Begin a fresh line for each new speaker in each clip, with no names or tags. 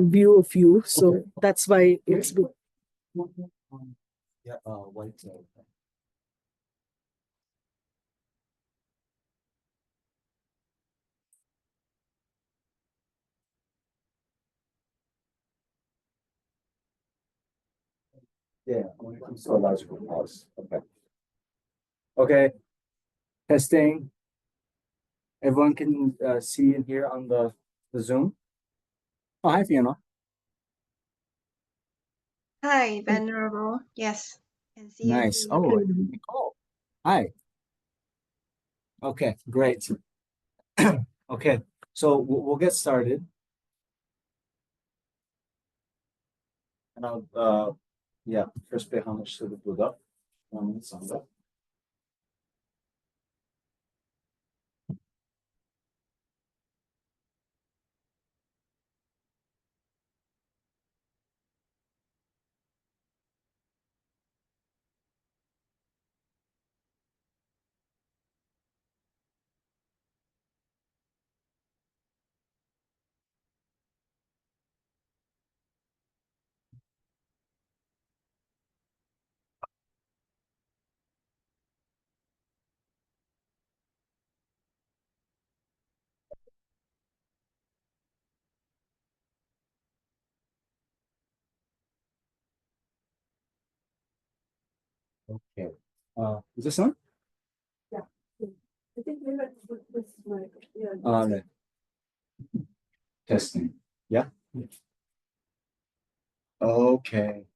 view of you. So that's why it's good.
Yeah, white. Yeah, when it comes to a logical pause. Okay. Okay. Testing. Everyone can see and hear on the Zoom. Oh, hi, Fiona.
Hi, Venerable. Yes, can see and
Nice.
hear you.
Oh, Nicole. Hi. Okay, great. Okay, so we'll get started. And I'll, yeah, first pay homage to the Buddha. Sangha. Okay. Is this on?
Yeah. I think maybe this is my, yeah.
No. Testing. Yeah. Okay.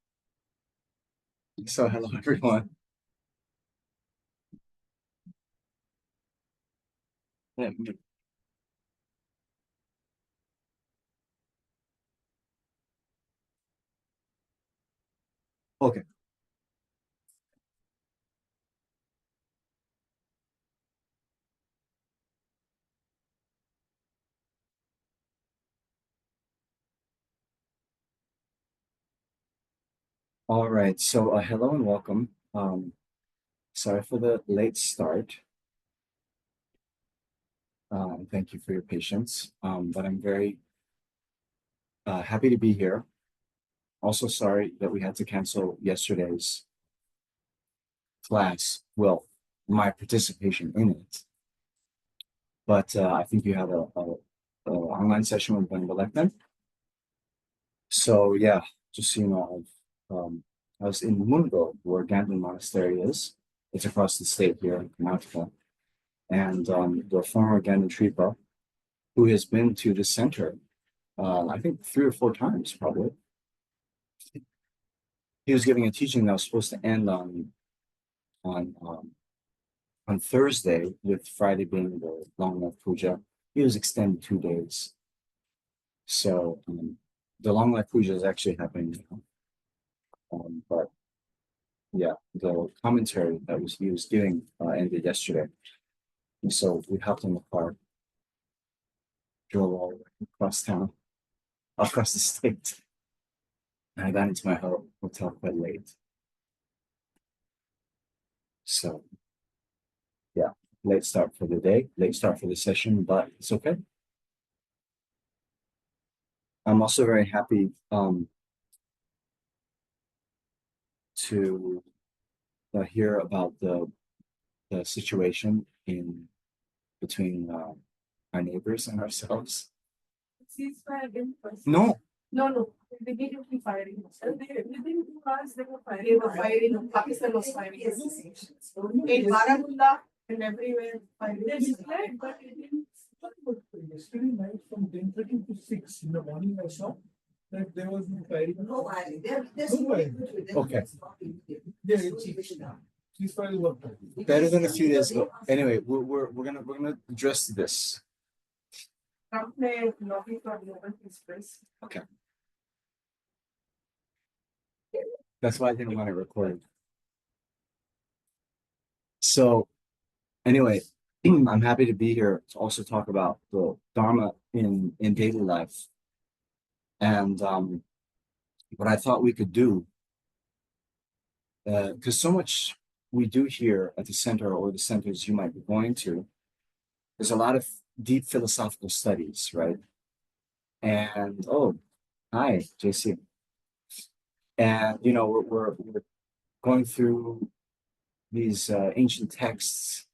So hello everyone. Okay. All right. So hello and welcome. Sorry for the late start. Thank you for your patience. But I'm very happy to be here. Also sorry that we had to cancel yesterday's class. Well, my participation in it. But I think you had a online session with Bangalore. So yeah, just so you know, I was in Mungo, where Gandhi Monastery is. It's across the state here in Karnataka. And the former Gandhi Tripa, who has been to the center, I think 3 or 4 times probably. He was giving a teaching that was supposed to end on um, on Thursday, with Friday being the long life puja. He was extended 2 days. So the long life puja is actually happening now. But yeah, the commentary that he was giving ended yesterday. And so we hopped in the car, drove all the way across town, across the state, and I got into my hotel quite late. So yeah, late start for the day, late start for the session, but it's okay. I'm also very happy to hear about the situation in between our neighbors and ourselves.
Ceasefire again first.
No,
No. They immediately firing. And within 2 hours, they were firing. They were firing. Pakistan was firing assassinations. In Baramulla and everywhere, firing. They declared, but it didn't.
Yesterday night from 10:30 to 6 in the morning, I saw that there was no firing.
No firing. There's
No firing.
Okay.
Yeah, it's ceasefire is not firing.
better than a few days ago. Anyway, we're gonna address this.
Trump ने lobby for global peace prize.
Okay. That's why I didn't want it recorded. So anyway, I'm happy to be here to also talk about the Dharma in daily life. And what I thought we could do, because so much we do here at the center, or the centers you might be going to, there's a lot of deep philosophical studies, right? And Hi, JC. And you know, we're going through these ancient texts,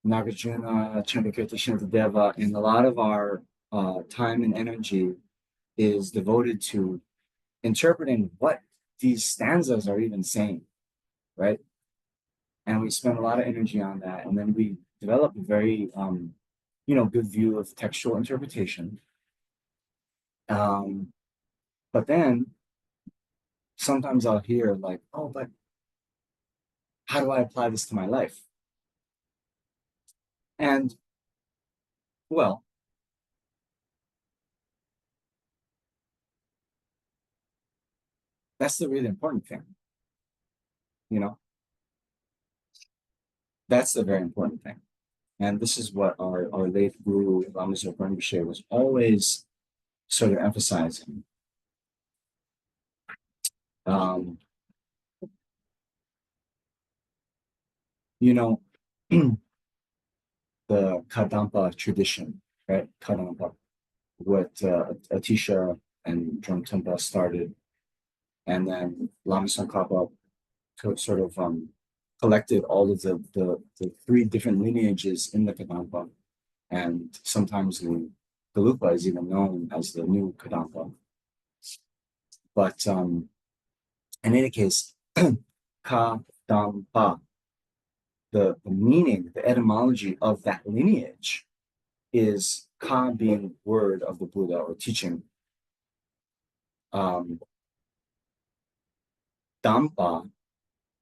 Nagarjuna, Chandrakirti, Shantideva, and a lot of our time and energy is devoted to interpreting what these stanzas are even saying, right? And we spend a lot of energy on that, and then we develop a very good view of textual interpretation. But then sometimes I'll hear like, oh, but how do I apply this to my life? And well, that's the really important thing, you know, that's the very important thing. And this is what our late guru, Lama Zopa Rinpoche, was always sort of emphasizing. Um, you know, the Kadampa tradition, right? Kadampa, what Atisha and Drumtumpa started, and then Lama Tsongkhapa sort of collected all of the three different lineages in the Kadampa, and sometimes the Galupa is even known as the new Kadampa. But in any case, Kadampa, the meaning, the etymology of that lineage is Ka being word of the Buddha or teaching. Dampa,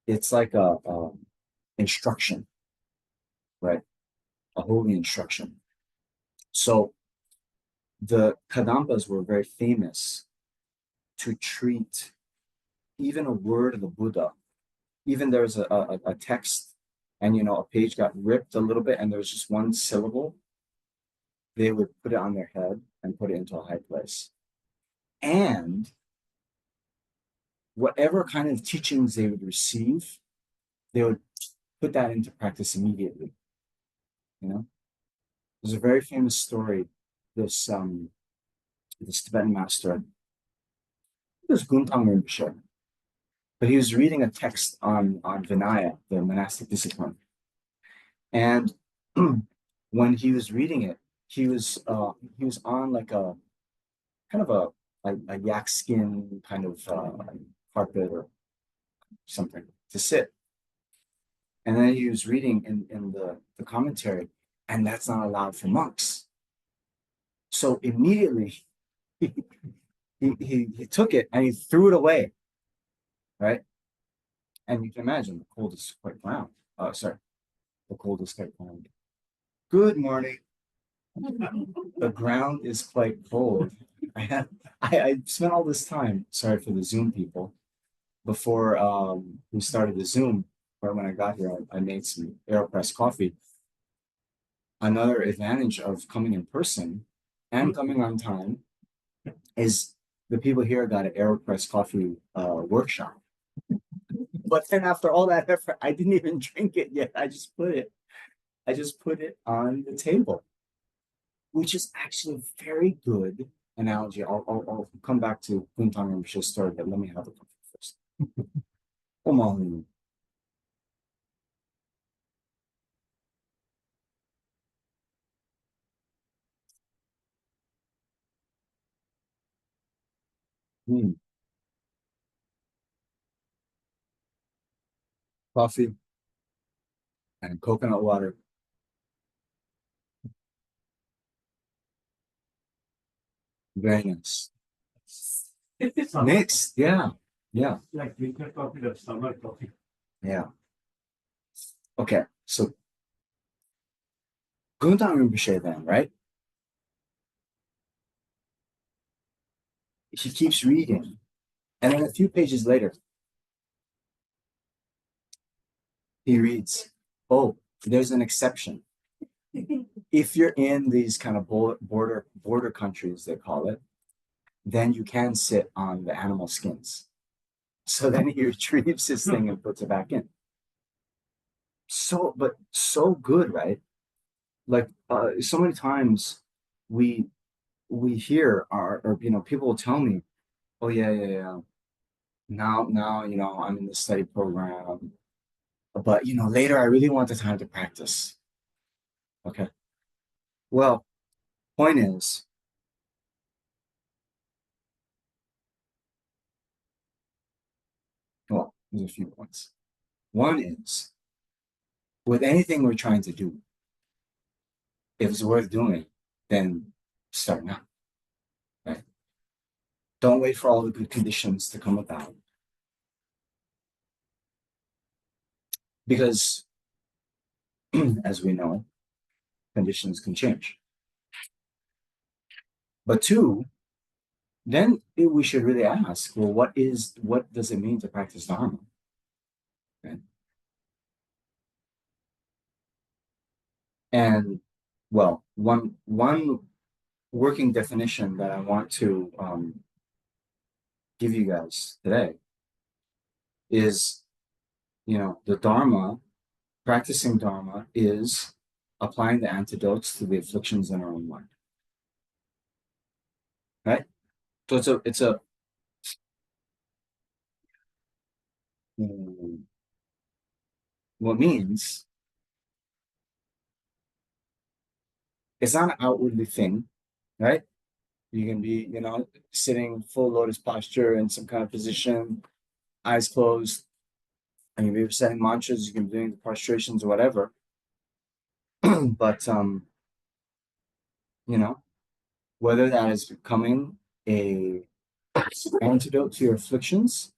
it's like a instruction, right? A holy instruction. So the Kadampas were very famous to treat even a word of the Buddha. Even there's a text and a page got ripped a little bit and there's just one syllable, they would put it on their head and put it into a high place. And whatever kind of teachings they would receive, they would put that into practice immediately. There's a very famous story. This Tibetan master, this Guntang Rinpoche, but he was reading a text on Vinaya, the monastic discipline, and when he was reading it, he was on like a kind of a yak skin kind of carpet or something to sit. And then he was reading in the commentary, and that's not allowed for monks. So immediately he took it and he threw it away, right? And you can imagine the cold is quite ground. The cold is quite ground. Good morning. The ground is quite cold. I spent all this time, sorry for the Zoom people, before we started the Zoom, or when I got here, I made some AeroPress coffee. Another advantage of coming in person and coming on time is the people here got an AeroPress coffee workshop. But then after all that effort, I didn't even drink it yet. I just put it on the table, which is actually a very good analogy. I'll come back to Kuntang Rinpoche's story, but let me have a coffee first. Omahunu. Coffee and coconut water. Very nice. Mixed, yeah. Yeah.
Like winter coffee or summer coffee.
Yeah. Okay, so Guntang Rinpoche then, right? He keeps reading. And then a few pages later, he reads, oh, there's an exception. If you're in these kind of border countries, they call it, then you can sit on the animal skins. So then he retrieves his thing and puts it back in. But so good, right? Like so many times we we hear are, or people will tell me, oh yeah. Now, I'm in the study program, but later I really want the time to practice. Okay. Well, point is, well, there's a few points. One is, with anything we're trying to do, if it's worth doing, then start now, right? Don't wait for all the good conditions to come about. Because, as we know, conditions can change. But two, then we should really ask, well, what does it mean to practice Dharma? Okay. And well, one working definition that I want to give you guys today is, the Dharma, practicing Dharma is applying the antidotes to the afflictions in our own mind. Right? So it's a what means it's not an outwardly thing, right? You can be, sitting full lotus posture in some kind of position, eyes closed, and you'll be reciting mantras, you can be doing the prostrations or whatever. But whether that is becoming a antidote to your afflictions,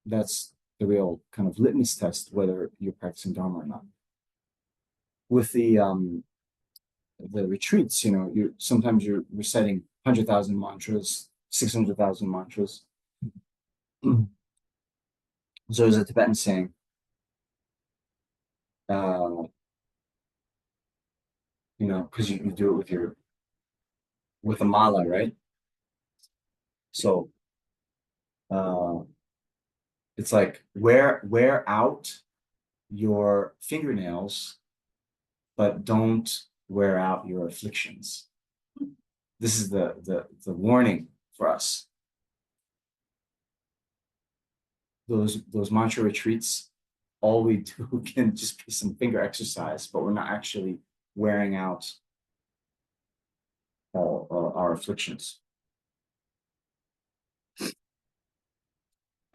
that's the real kind of litmus test whether you're practicing Dharma or not. With the retreats, sometimes you're reciting 100,000 mantras, 600,000 mantras. So there's a Tibetan saying, because you do it with a mala, right? So it's like wear out your fingernails, but don't wear out your afflictions. This is the warning for us. Those mantra retreats, all we do can just be some finger exercise, but we're not actually wearing out all our afflictions.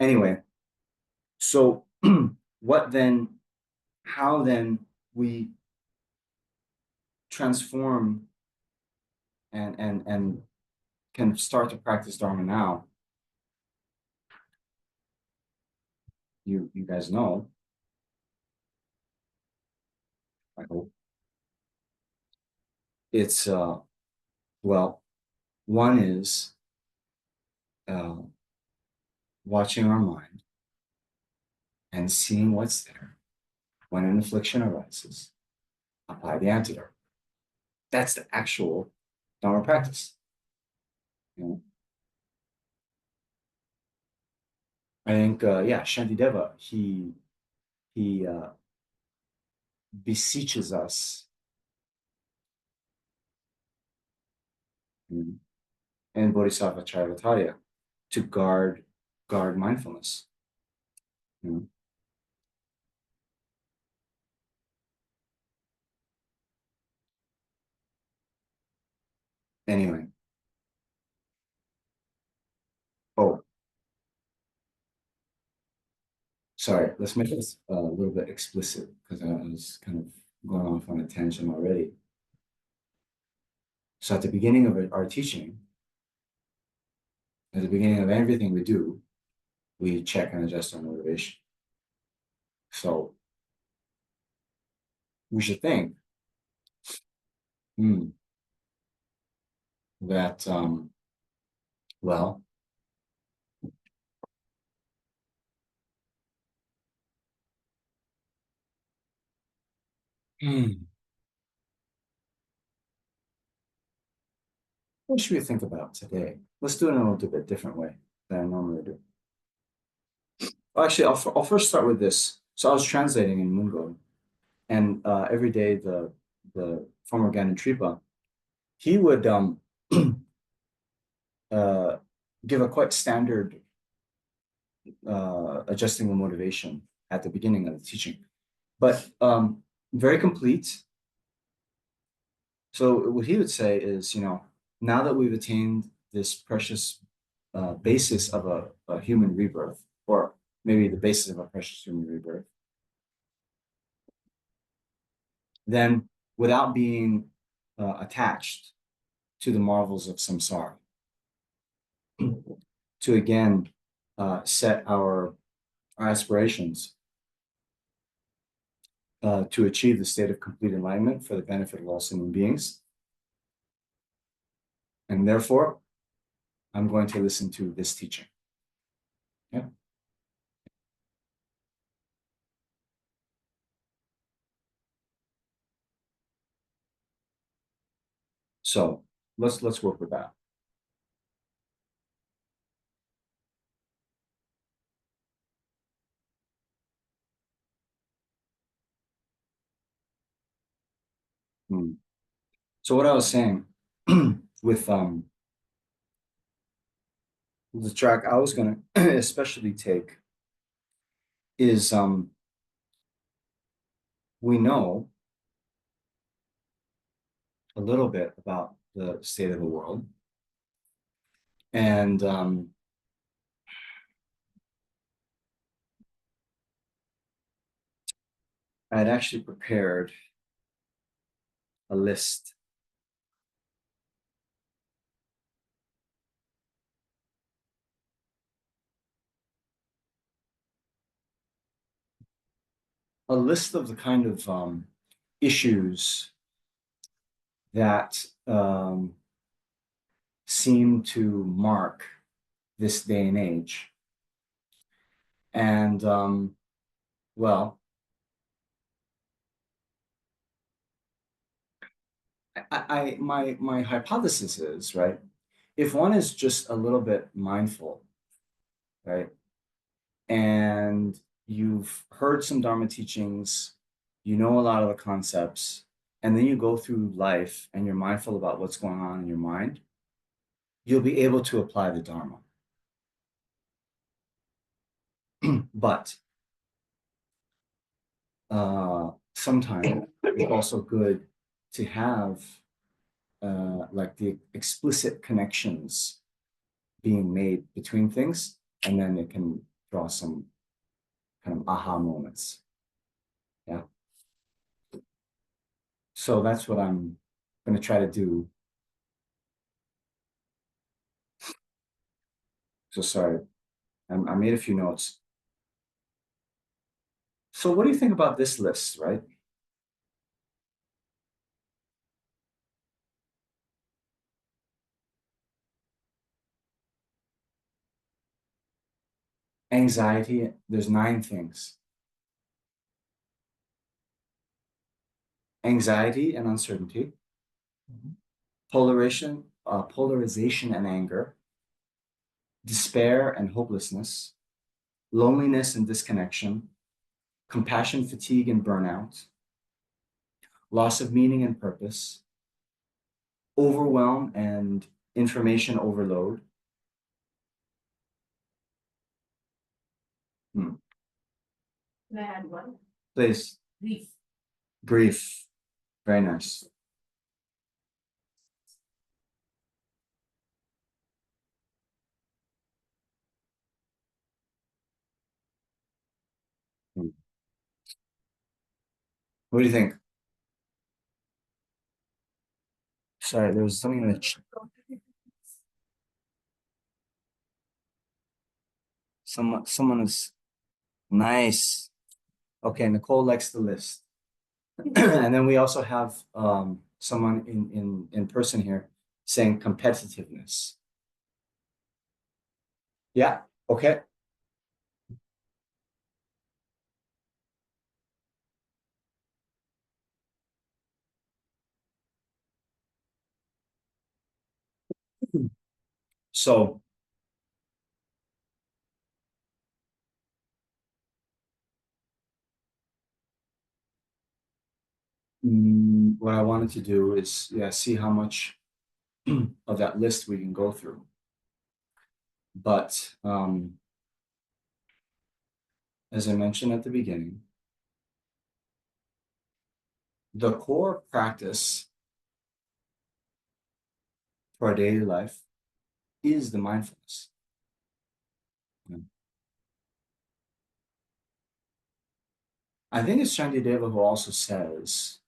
Anyway, so how then we transform and can start to practice Dharma now? You guys know, I hope. It's well, one is watching our mind and seeing what's there. When an affliction arises, apply the antidote. That's the actual Dharma practice. I think, Shantideva, he beseeches us in Bodhisattva Charivatya to guard mindfulness. Anyway. Oh, sorry. Let's make this a little bit explicit because I was kind of going off on a tangent already. So at the beginning of our teaching, at the beginning of everything we do, we check and adjust our motivation. So we should think that, well, what should we think about today? Let's do it in a little bit different way than I normally do. Well, actually, I'll first start with this. So I was translating in Mungo, and every day the former Ganon Tripa he would give a quite standard adjusting the motivation at the beginning of the teaching, but very complete. So what he would say is, now that we've attained this precious basis of a human rebirth, or maybe the basis of a precious human rebirth, then without being attached to the marvels of samsara, to again set our aspirations to achieve the state of complete enlightenment for the benefit of all sentient beings. And therefore, I'm going to listen to this teaching. Yeah. So let's work with that. So what I was saying with the track I was going to especially take is we know a little bit about the state of the world, and I had actually prepared a list of the kind of issues that seem to mark this day and age. And well, my hypothesis is, right, if one is just a little bit mindful, right, and you've heard some Dharma teachings, you know a lot of the concepts, and then you go through life and you're mindful about what's going on in your mind, you'll be able to apply the Dharma. But sometimes it's also good to have like the explicit connections being made between things, and then it can draw some kind of aha moments. Yeah. So that's what I'm going to try to do. So sorry, I made a few notes. So what do you think about this list, right? Anxiety, there's 9 things. Anxiety and uncertainty, polarization and anger, despair and hopelessness, loneliness and disconnection, compassion, fatigue, and burnout, loss of meaning and purpose, overwhelm and information overload.
Can I add one?
Please.
Grief.
Grief. Very nice. What do you think? Sorry, there was something in the someone is nice. Okay, Nicole likes the list. And then we also have someone in person here saying competitiveness. Yeah, okay. So what I wanted to do is, yeah, see how much of that list we can go through. But as I mentioned at the beginning, the core practice for our daily life is the mindfulness. I think it's Shantideva who also says,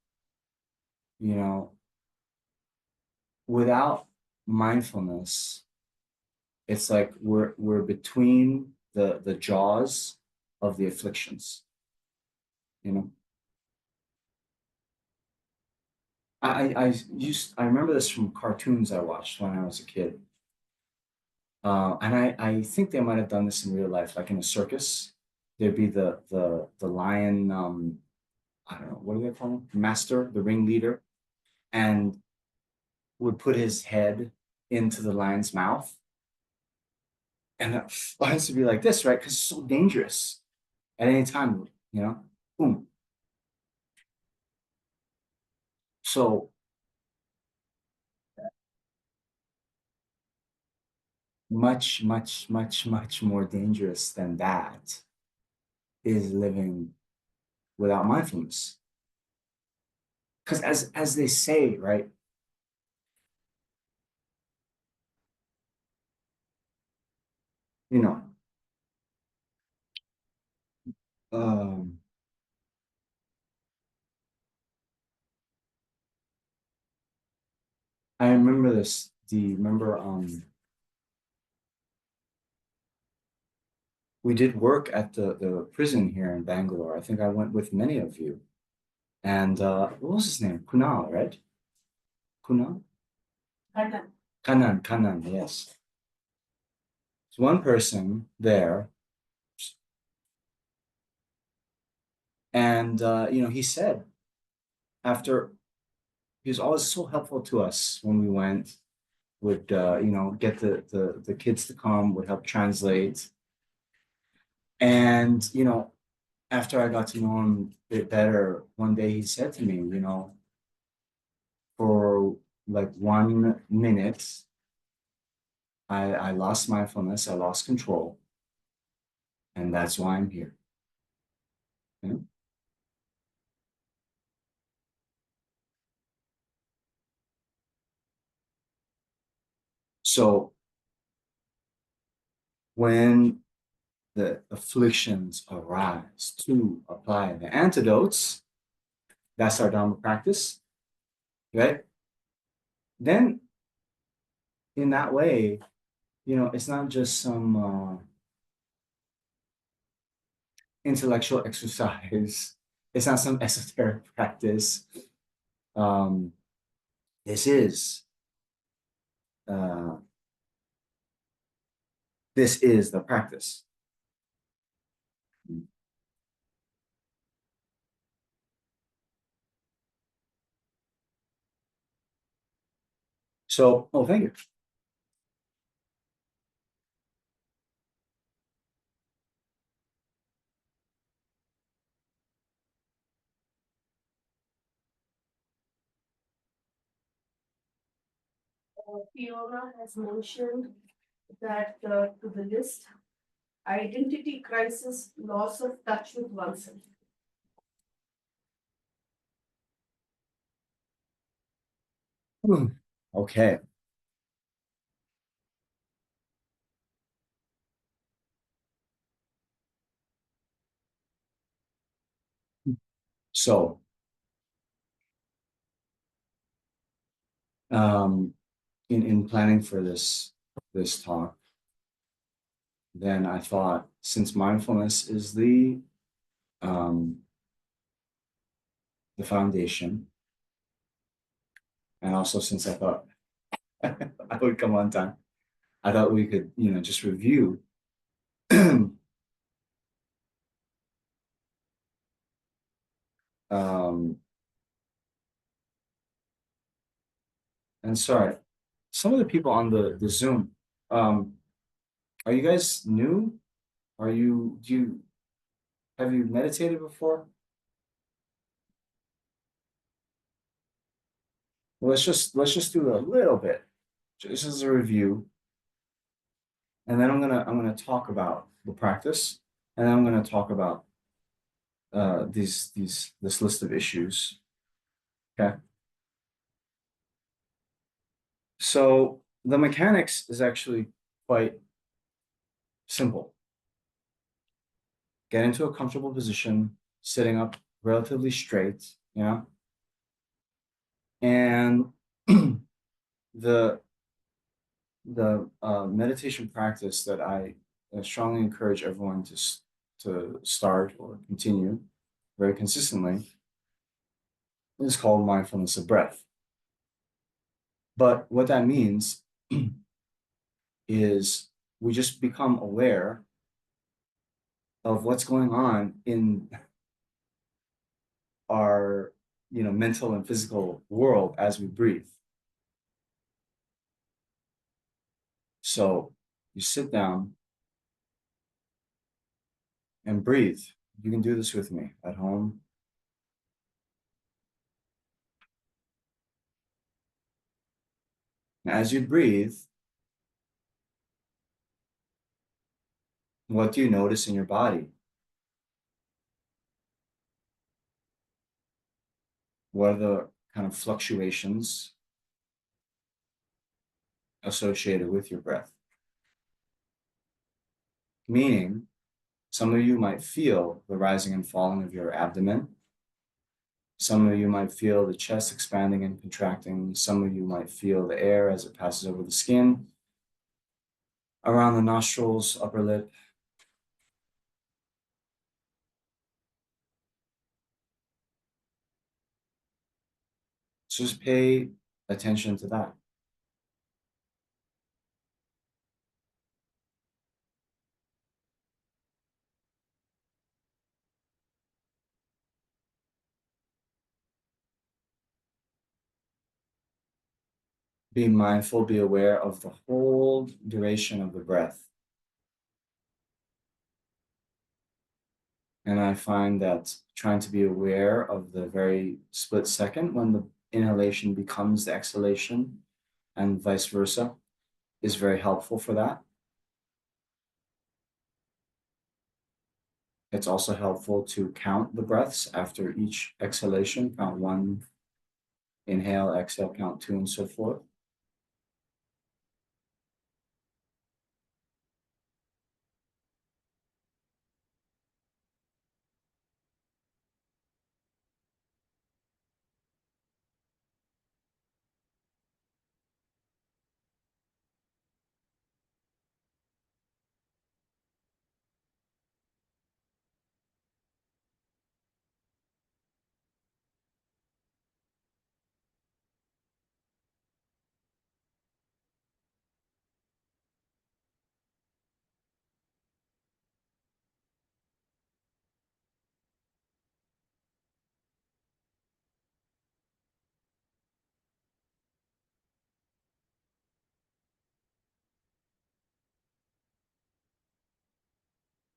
you know, without mindfulness, it's like we're between the jaws of the afflictions. You know, I remember this from cartoons I watched when I was a kid. And I think they might have done this in real life, like in a circus. There'd be the lion, I don't know, what do they call him? Master, the ringleader, and would put his head into the lion's mouth. And it has to be like this, right? Because it's so dangerous at any time, you know? Boom. So much, much, much, much more dangerous than that is living without mindfulness. Because as they say, right? You know, um, I remember this. Remember we did work at the prison here in Bangalore. I think I went with many of you. And what was his name? Kunal, right? Kunal?
Kanan.
Kanan, yes. There's one person there, and you know, he said after he was always so helpful to us when we went, would you know, get the kids to come, would help translate. And you know, after I got to know him a bit better, one day he said to me, you know, for like 1 minute, I lost mindfulness, I lost control, and that's why I'm here. You know? So when the afflictions arise to apply the antidotes, that's our Dharma practice, right? Then in that way, you know, it's not just some intellectual exercise. It's not some esoteric practice. Um, this is uh, this is the practice. So, oh, thank you.
Fiona has mentioned that to the list, identity crisis, loss of touch with oneself.
Okay. So, um, in planning for this talk, then I thought since mindfulness is the foundation, and also since I thought I would come on time, I thought we could, you know, just review. um, and sorry, some of the people on the Zoom, are you guys new? Do you have you meditated before? Well, let's just do a little bit. just as a review. And then I'm gonna talk about the practice, and then I'm gonna talk about this list of issues. Okay. So the mechanics is actually quite simple. Get into a comfortable position, sitting up relatively straight, you know, and the meditation practice that I strongly encourage everyone to start or continue very consistently is called mindfulness of breath. But what that means is we just become aware of what's going on in our mental and physical world as we breathe. So you sit down and breathe. You can do this with me at home. And as you breathe, what do you notice in your body? What are the kind of fluctuations associated with your breath? Meaning, some of you might feel the rising and falling of your abdomen. Some of you might feel the chest expanding and contracting. Some of you might feel the air as it passes over the skin, around the nostrils, upper lip. So just pay attention to that. Be mindful, be aware of the whole duration of the breath. And I find that trying to be aware of the very split second when the inhalation becomes the exhalation and vice versa is very helpful for that. It's also helpful to count the breaths after each exhalation, count one, inhale, exhale, count two, and so forth.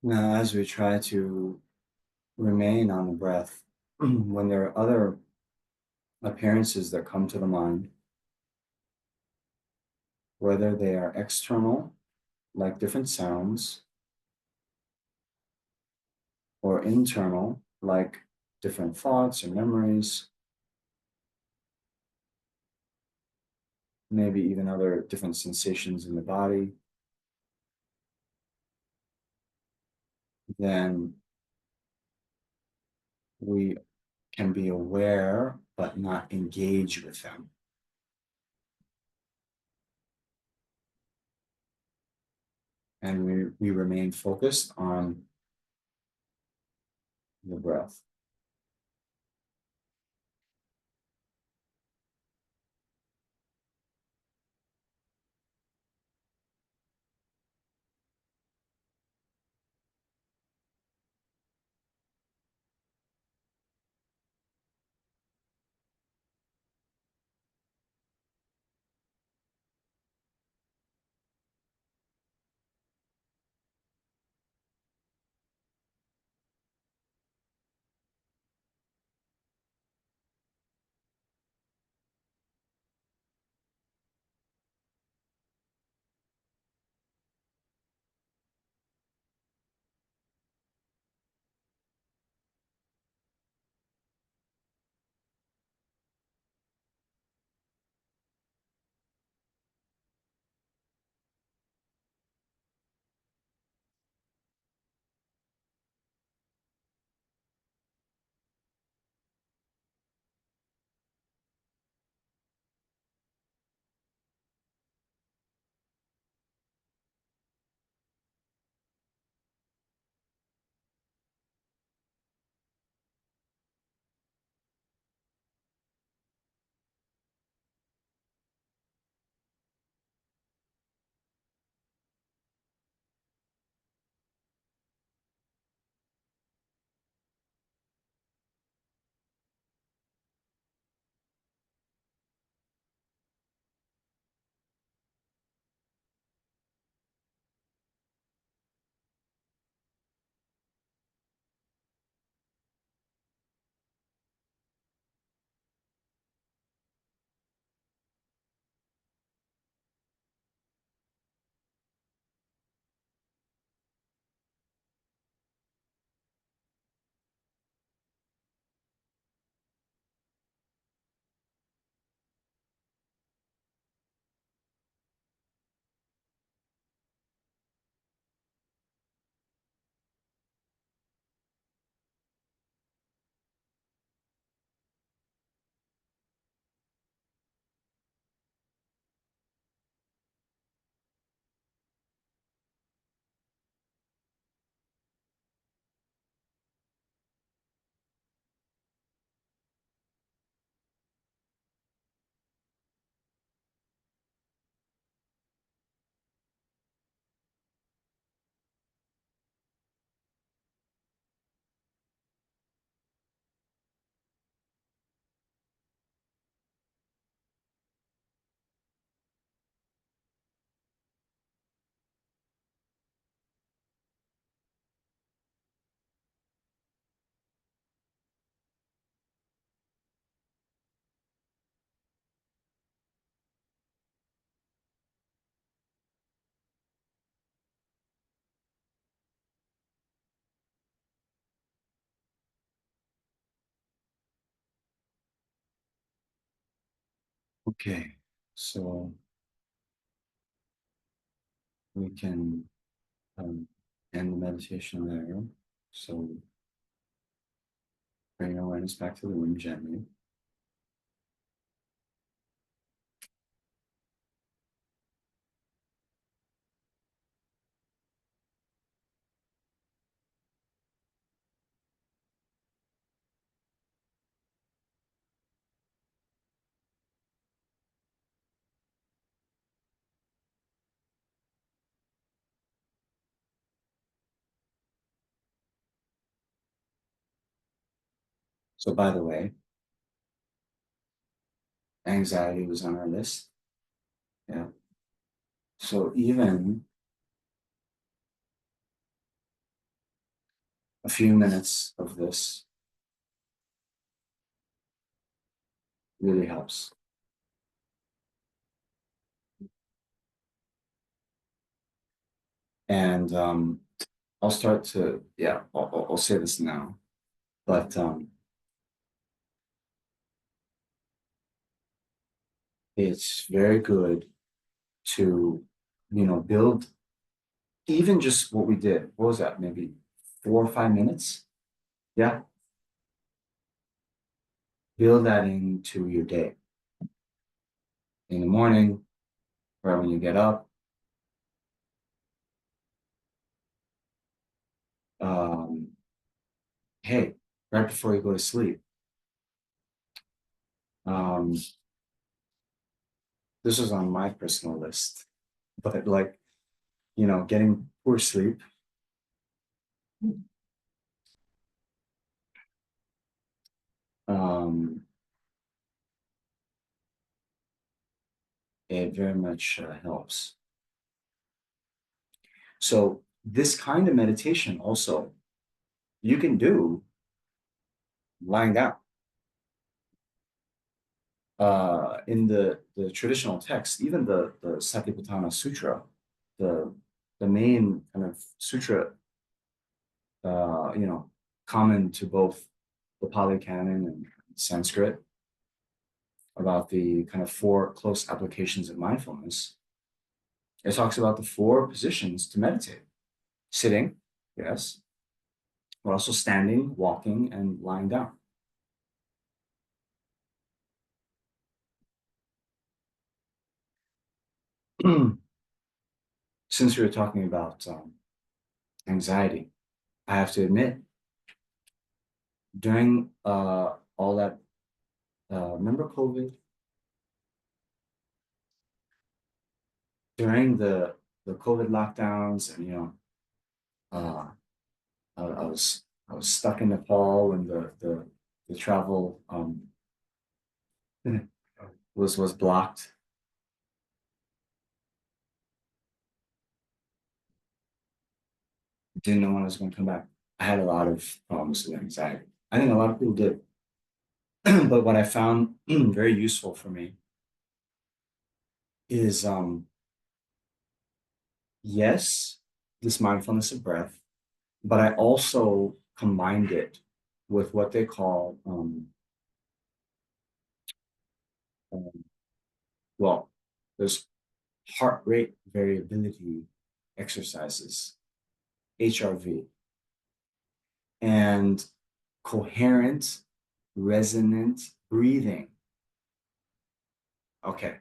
Now, as we try to remain on the breath, when there are other appearances that come to the mind, whether they are external, like different sounds, or internal, like different thoughts or memories, maybe even other different sensations in the body, then we can be aware but not engage with them. And we remain focused on the breath. Okay, so we can end the meditation there. So bring your awareness back to the room gently. So by the way, anxiety was on our list. Yeah. So even a few minutes of this really helps. And I'll start to, yeah, I'll say this now, but it's very good to, build even just what we did. What was that? Maybe 4 or 5 minutes? Yeah. Build that into your day. In the morning, right when you get up, hey, right before you go to sleep. This was on my personal list, but like, getting poor sleep. It very much helps. So this kind of meditation also you can do lying down. In the traditional text, even the Satipatthana Sutra, the main kind of sutra, common to both the Pali Canon and Sanskrit, about the kind of 4 close applications of mindfulness. It talks about the 4 positions to meditate: sitting, yes, but also standing, walking, and lying down. Since we were talking about anxiety, I have to admit, during all that, remember COVID? During the COVID lockdowns, and uh, I was stuck in Nepal when the travel was blocked. Didn't know when I was going to come back. I had a lot of problems with anxiety. I think a lot of people did. But what I found very useful for me is, yes, this mindfulness of breath, but I also combined it with what they call, um, well, there's heart rate variability exercises, HRV, and coherent resonant breathing. Okay,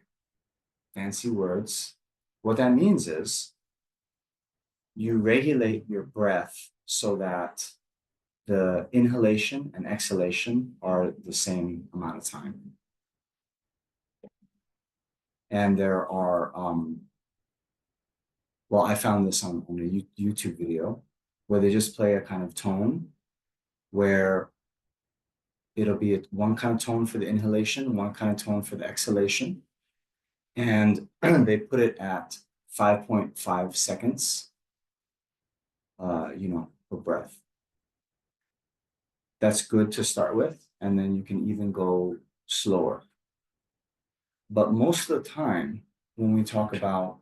fancy words. What that means is you regulate your breath so that the inhalation and exhalation are the same amount of time. And there are, well, I found this on a YouTube video where they just play a kind of tone where it'll be one kind of tone for the inhalation, one kind of tone for the exhalation. And they put it at 5.5 seconds, per breath. That's good to start with. And then you can even go slower. But most of the time, when we talk about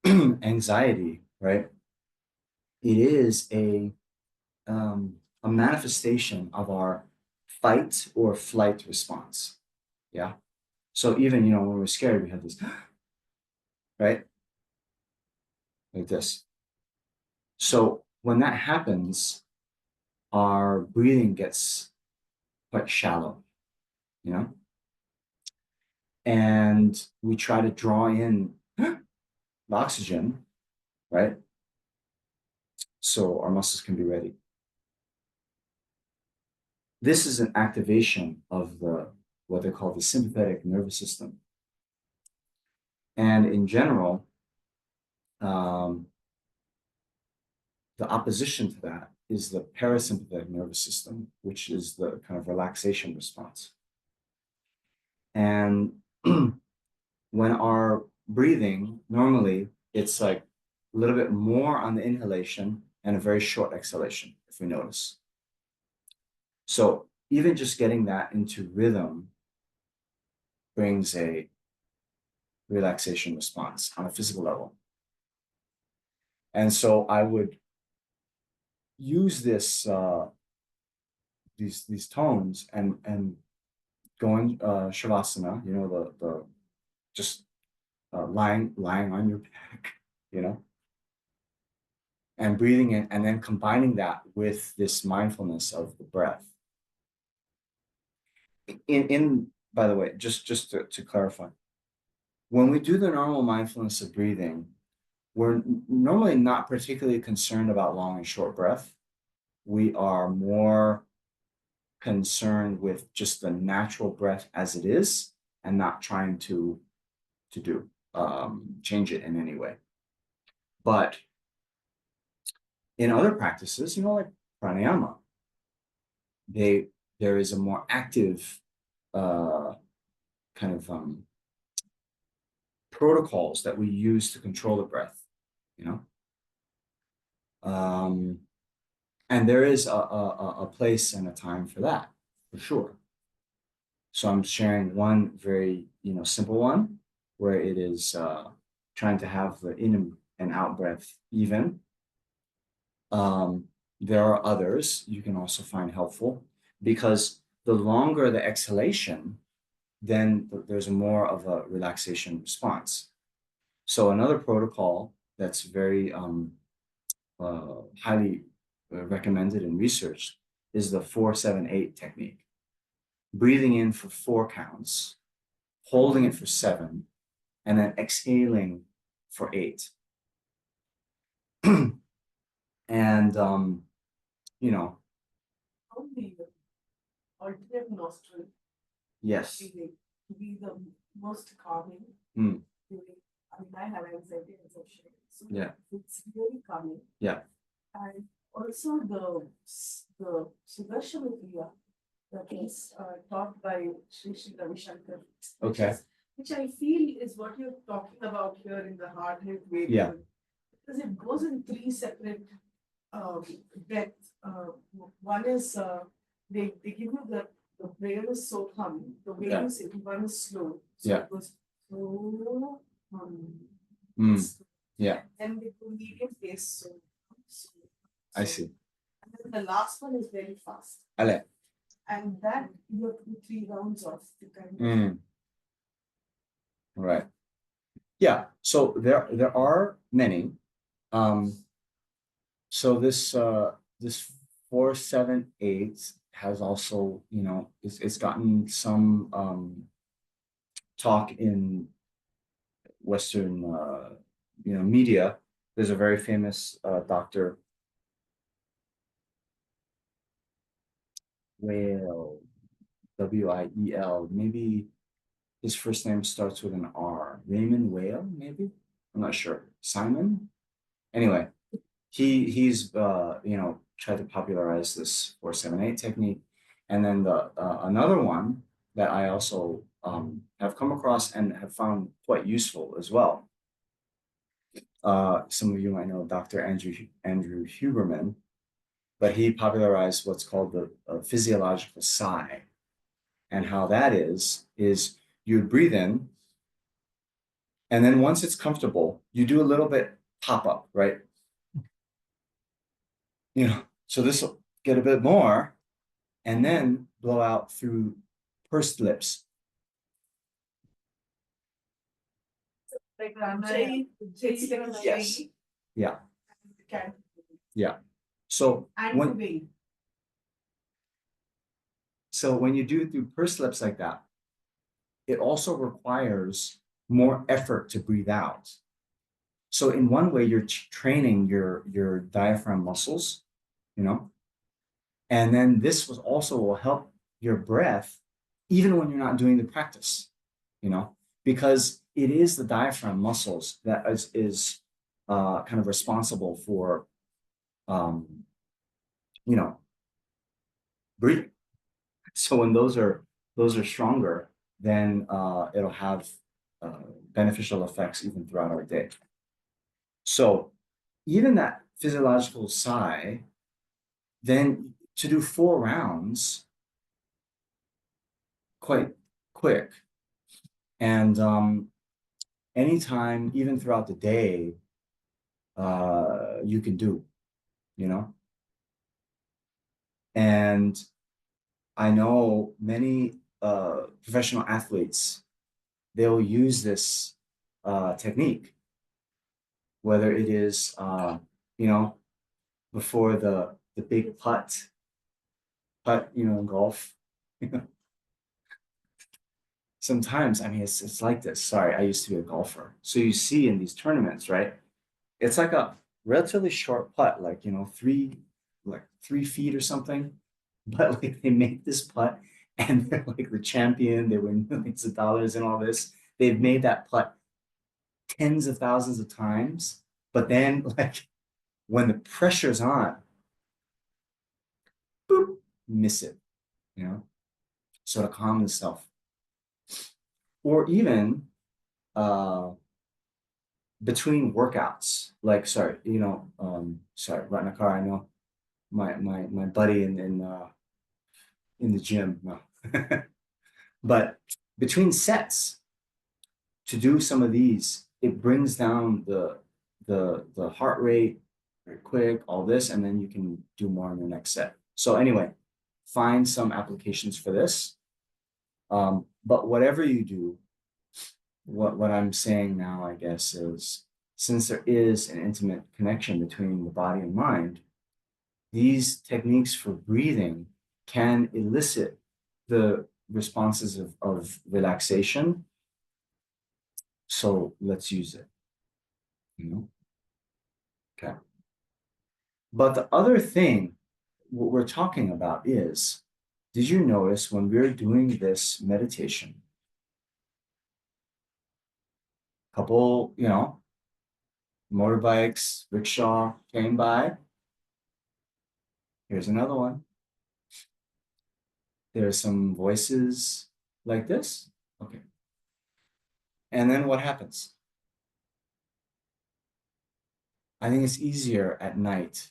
anxiety, right, it is a manifestation of our fight or flight response. Yeah. So even, you know, when we're scared, we have this, right? Like this. So when that happens, our breathing gets quite shallow, you know? And we try to draw in the oxygen, right? So our muscles can be ready. This is an activation of the what they call the sympathetic nervous system. And in general, the opposition to that is the parasympathetic nervous system, which is the kind of relaxation response. And when our breathing, normally it's like a little bit more on the inhalation and a very short exhalation, if we notice. So even just getting that into rhythm brings a relaxation response on a physical level. And so I would use this these tones and going shavasana, you know, the just lying on your back, you know, and breathing in, and then combining that with this mindfulness of the breath. In by the way, just to clarify, when we do the normal mindfulness of breathing, we're normally not particularly concerned about long and short breath. We are more concerned with just the natural breath as it is and not trying to do change it in any way. But in other practices, you know, like pranayama, there is a more active kind of protocols that we use to control the breath, you know. And there is a place and a time for that, for sure. So I'm sharing one very, you know, simple one where it is trying to have the in and out breath even. There are others you can also find helpful, because the longer the exhalation, then there's more of a relaxation response. So another protocol that's very highly recommended and researched is the 4-7-8 technique. Breathing in for 4 counts, holding it for 7, and then exhaling for 8. And you know,
Only the alternate nostril
yes.
breathing to be the most calming.
Mm.
During, I mean, I have anxiety and such. So
Yeah.
it's really calming.
Yeah.
And also the Sudarshan Kriya that is taught by Sri Ravi Shankar.
Okay.
Which I feel is what you're talking about here in the hard hit way.
Yeah.
Because it goes in 3 separate breaths. One is they give you the prayer is so calming. The way
Yeah.
you say one is slow. So
Yeah.
it goes slow,
Mm. Yeah.
and they go medium pace. So
I see.
and then the last one is very fast.
Ale.
And that you have to do 3 rounds of to kind of
Mm. Right. Yeah. So there are many. So this 4-7-8 has also, you know, it's gotten some talk in Western you know, media. There's a very famous doctor, Whale, Wiel, maybe his first name starts with an R. Raymond Whale, maybe? I'm not sure. Simon? Anyway, he's you know, tried to popularize this 4-7-8 technique. And then the another one that I also have come across and have found quite useful as well. Some of you might know Dr. Andrew Huberman, but he popularized what's called the physiological sigh. And how that is you breathe in, and then once it's comfortable, you do a little bit pop up, right? You know, so this will get a bit more, and then blow out through pursed lips.
Like Ramjay, it's like a
Yes.
string
Yeah,
can
yeah. So
and
when
weight.
you do it through pursed lips like that, it also requires more effort to breathe out. So in one way, you're training your diaphragm muscles, you know, and then this was also will help your breath, even when you're not doing the practice, you know, because it is the diaphragm muscles that is kind of responsible for, um, you know, breathing. So when those are stronger, then it'll have beneficial effects even throughout our day. So even that physiological sigh, then to do 4 rounds quite quick. And anytime, even throughout the day, you can do, you know. And I know many professional athletes, they'll use this technique, whether it is, you know, before the big putt, you know, in golf. Sometimes, I mean, it's like this. Sorry, I used to be a golfer. So you see in these tournaments, right? It's like a relatively short putt, like, you know, 3 feet or something. But like they make this putt and they're like the champion, they win millions of dollars and all this. They've made that putt tens of thousands of times. But then like when the pressure's on, boop, miss it, you know, sort of calm themselves. Or even between workouts, like sorry, you know, sorry, right in the car, I know my buddy in the gym, no. But between sets, to do some of these, it brings down the heart rate very quick, all this, and then you can do more in the next set. So anyway, find some applications for this. But whatever you do, what I'm saying now, I guess, is since there is an intimate connection between the body and mind, these techniques for breathing can elicit the responses of relaxation. So let's use it, you know? Okay. But the other thing, what we're talking about is, did you notice when we're doing this meditation, couple, you know, motorbikes, rickshaw came by. Here's another one. There's some voices like this. Okay. And then what happens? I think it's easier at night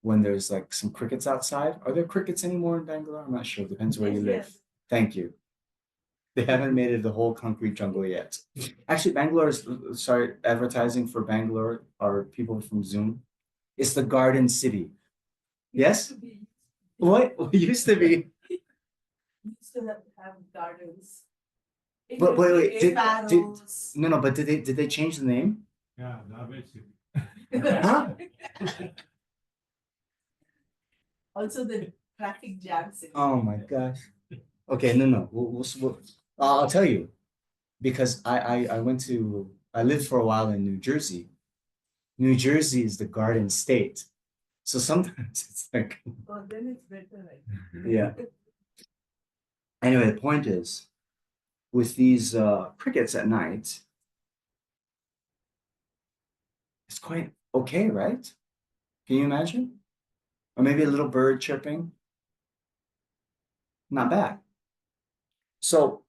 when there's like some crickets outside. Are there crickets anymore in Bangalore? I'm not sure. Depends where you live.
Yes.
Thank you. They haven't made it the whole concrete jungle yet. Actually, Bangalore is, sorry, advertising for Bangalore are people from Zoom. It's the Garden City. Yes? What? It used to be.
Used to have gardens.
But wait,
Sparrows.
no, but did they change the name?
Yeah, garbage city.
Huh?
Also the traffic jams.
Oh my gosh. Okay, no. I'll tell you because I lived for a while in New Jersey. New Jersey is the Garden State. So sometimes it's like,
Oh, then it's better, right?
yeah. Anyway, the point is, with these crickets at night, it's quite okay, right? Can you imagine? Or maybe a little bird chirping. Not bad. So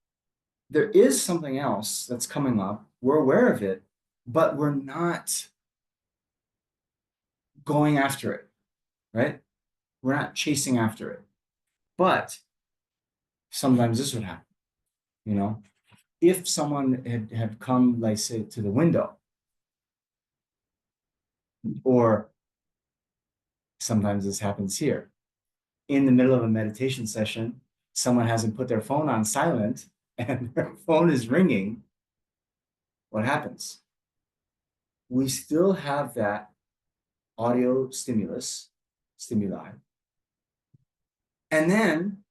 there is something else that's coming up. We're aware of it, but we're not going after it, right? We're not chasing after it. But sometimes this would happen, you know? If someone had come, like, say, to the window, or sometimes this happens here, in the middle of a meditation session, someone hasn't put their phone on silent and their phone is ringing, what happens? We still have that audio stimuli. And then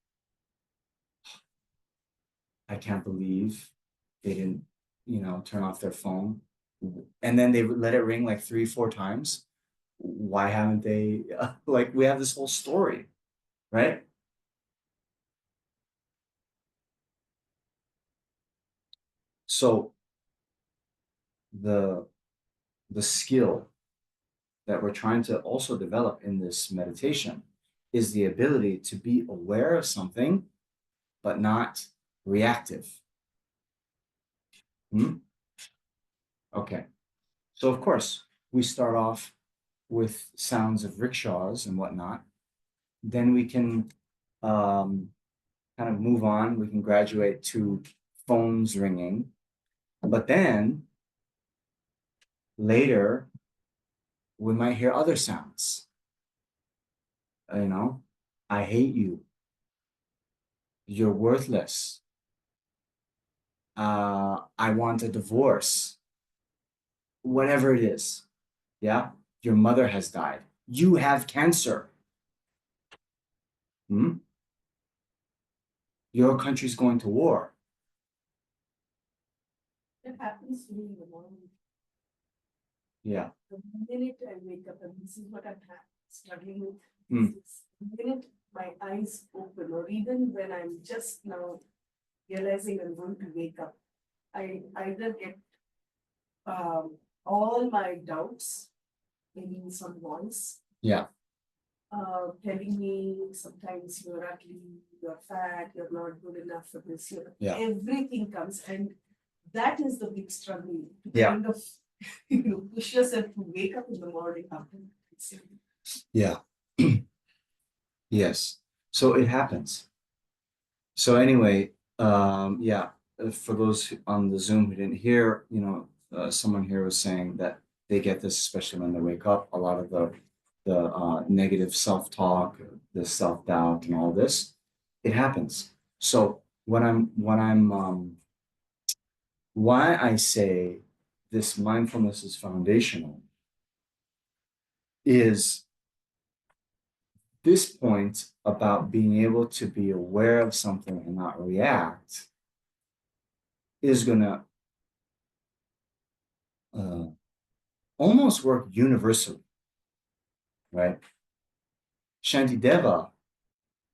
I can't believe they didn't, turn off their phone. And then they let it ring like 3-4 times. Why haven't they? Like, we have this whole story, right? So the skill that we're trying to also develop in this meditation is the ability to be aware of something, but not reactive. Okay. So of course, we start off with sounds of rickshaws and whatnot. Then we can kind of move on. We can graduate to phones ringing. But then later, we might hear other sounds. I hate you. You're worthless. I want a divorce. Whatever it is. Yeah. Your mother has died. You have cancer. Your country's going to war.
It happens to me in the morning.
Yeah.
The minute I wake up, and this is what I'm struggling with.
Mm.
The minute my eyes open, or even when I'm just now realizing I'm going to wake up, I either get all my doubts in some voice.
Yeah.
Telling me sometimes you're ugly, you're fat, you're not good enough for this.
Yeah.
Everything comes, and that is the big struggle to
Yeah.
kind of push yourself to wake up in the morning after.
Yeah. Yes. So it happens. So anyway, yeah, for those on the Zoom who didn't hear, someone here was saying that they get this, especially when they wake up, a lot of the negative self-talk, the self-doubt and all this, it happens. So why I say this mindfulness is foundational is this point about being able to be aware of something and not react is going to almost work universally, right? Shantideva,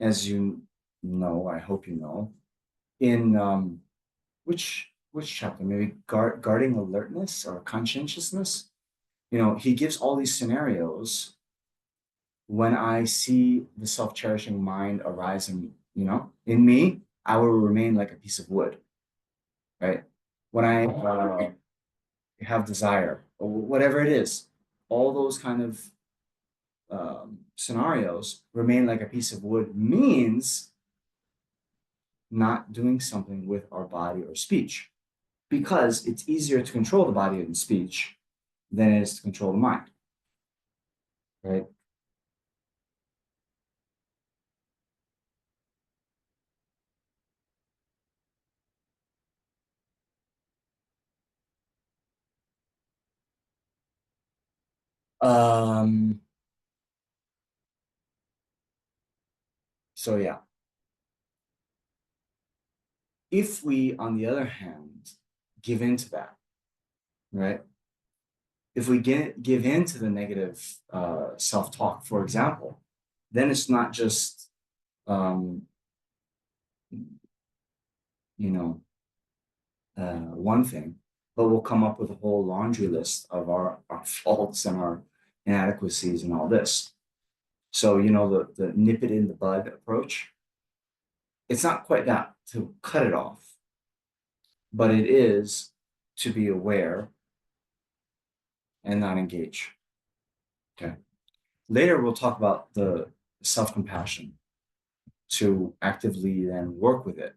as you know, I hope you know, in which chapter? Maybe guarding alertness or conscientiousness. He gives all these scenarios. When I see the self-cherishing mind arising, in me, I will remain like a piece of wood, right? When I have desire or whatever it is, all those kind of scenarios, remain like a piece of wood means not doing something with our body or speech, because it's easier to control the body and speech than it is to control the mind, right? So yeah, if we, on the other hand, give into that, right? If we give in to the negative self-talk, for example, then it's not just, one thing, but we'll come up with a whole laundry list of our faults and our inadequacies and all this. So, the nip it in the bud approach, it's not quite that to cut it off, but it is to be aware and not engage. Okay. Later, we'll talk about the self-compassion to actively then work with it.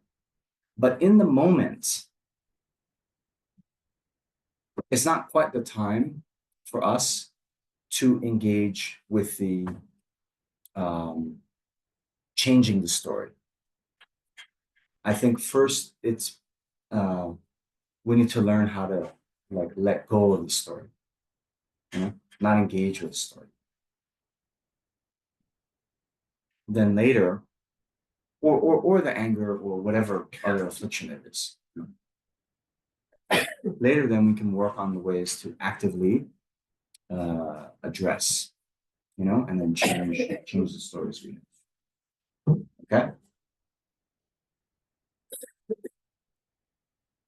But in the moment, it's not quite the time for us to engage with the changing the story. I think first we need to learn how to like let go of the story, not engage with the story. Then later, or the anger or whatever other affliction it is. Later, then we can work on the ways to actively address, and then change the stories we have. Okay.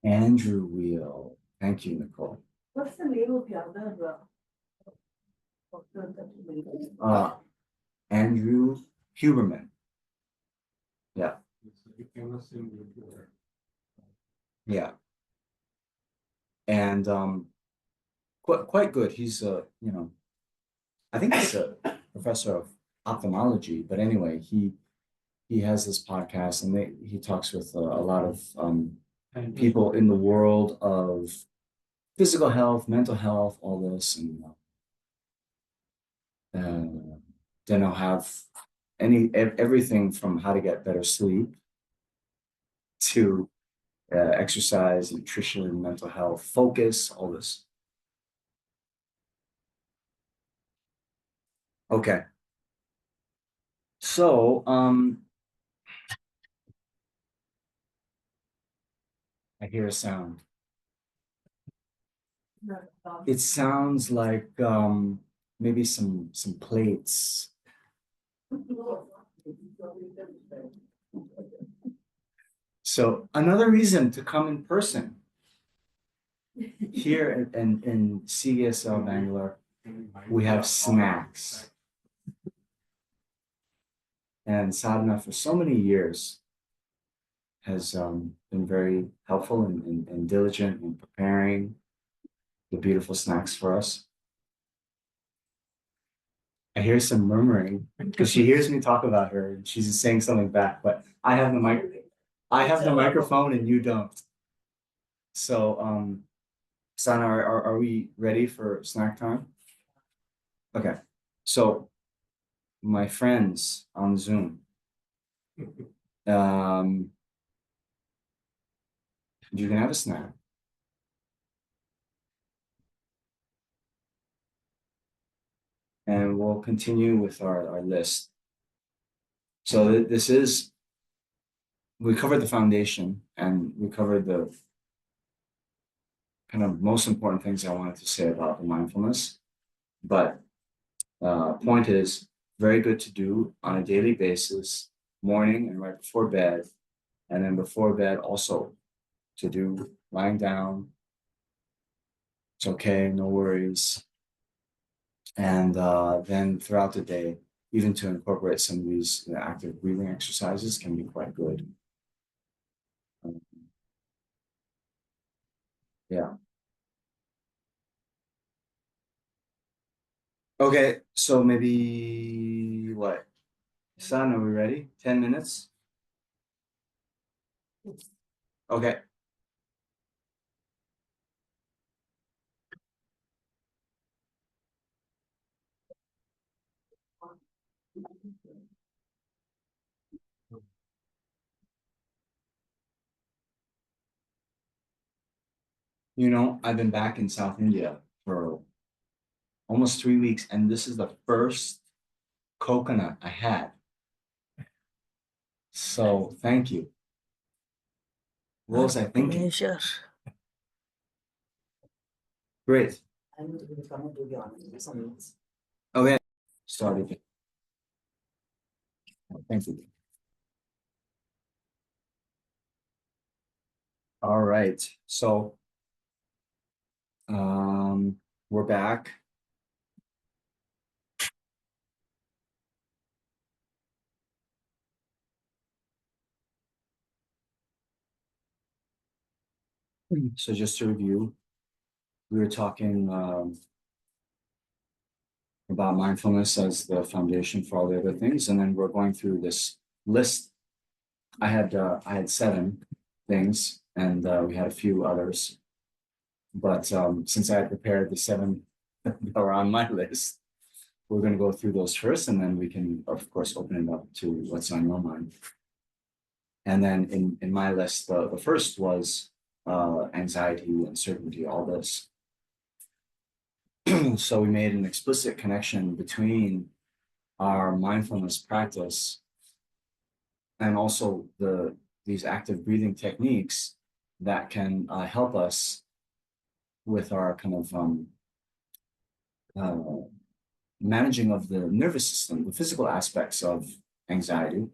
Andrew Wheel. Thank you, Nicole.
What's the name of the other doctor that you made?
Andrew Huberman. Yeah. Yeah. And quite good. He's I think he's a professor of ophthalmology, but anyway, he has this podcast and he talks with a lot of people in the world of physical health, mental health, all this, and then I'll have everything from how to get better sleep to exercise, nutrition, mental health, focus, all this. Okay. So, I hear a sound. It sounds like maybe some plates. So another reason to come in person here in CKSL Bangalore, we have snacks. And sadhana for so many years has been very helpful and diligent in preparing the beautiful snacks for us. I hear some murmuring because she hears me talk about her and she's saying something back, but I have the microphone and you don't. So Sana, are we ready for snack time? Okay. So my friends on Zoom, you can have a snack. And we'll continue with our list. So we covered the foundation and we covered the kind of most important things I wanted to say about the mindfulness. But point is, very good to do on a daily basis, morning and right before bed. And then before bed also to do lying down. It's okay, no worries. And then throughout the day, even to incorporate some of these active breathing exercises can be quite good. Yeah. Okay, so maybe what? Son, are we ready? 10 minutes? Okay. I've been back in South India for almost 3 weeks, and this is the first coconut I had. So thank you. What was I thinking? Great. Okay. Started. Thank you. All right. So we're back. So just to review, we were talking about mindfulness as the foundation for all the other things, and then we're going through this list. I had 7 things, and we had a few others, but since I had prepared the 7 that are on my list, we're going to go through those first, and then we can, of course, open it up to what's on your mind. And then in my list, the first was anxiety, uncertainty, all this. So we made an explicit connection between our mindfulness practice and also these active breathing techniques that can help us with our kind of uh, managing of the nervous system, the physical aspects of anxiety.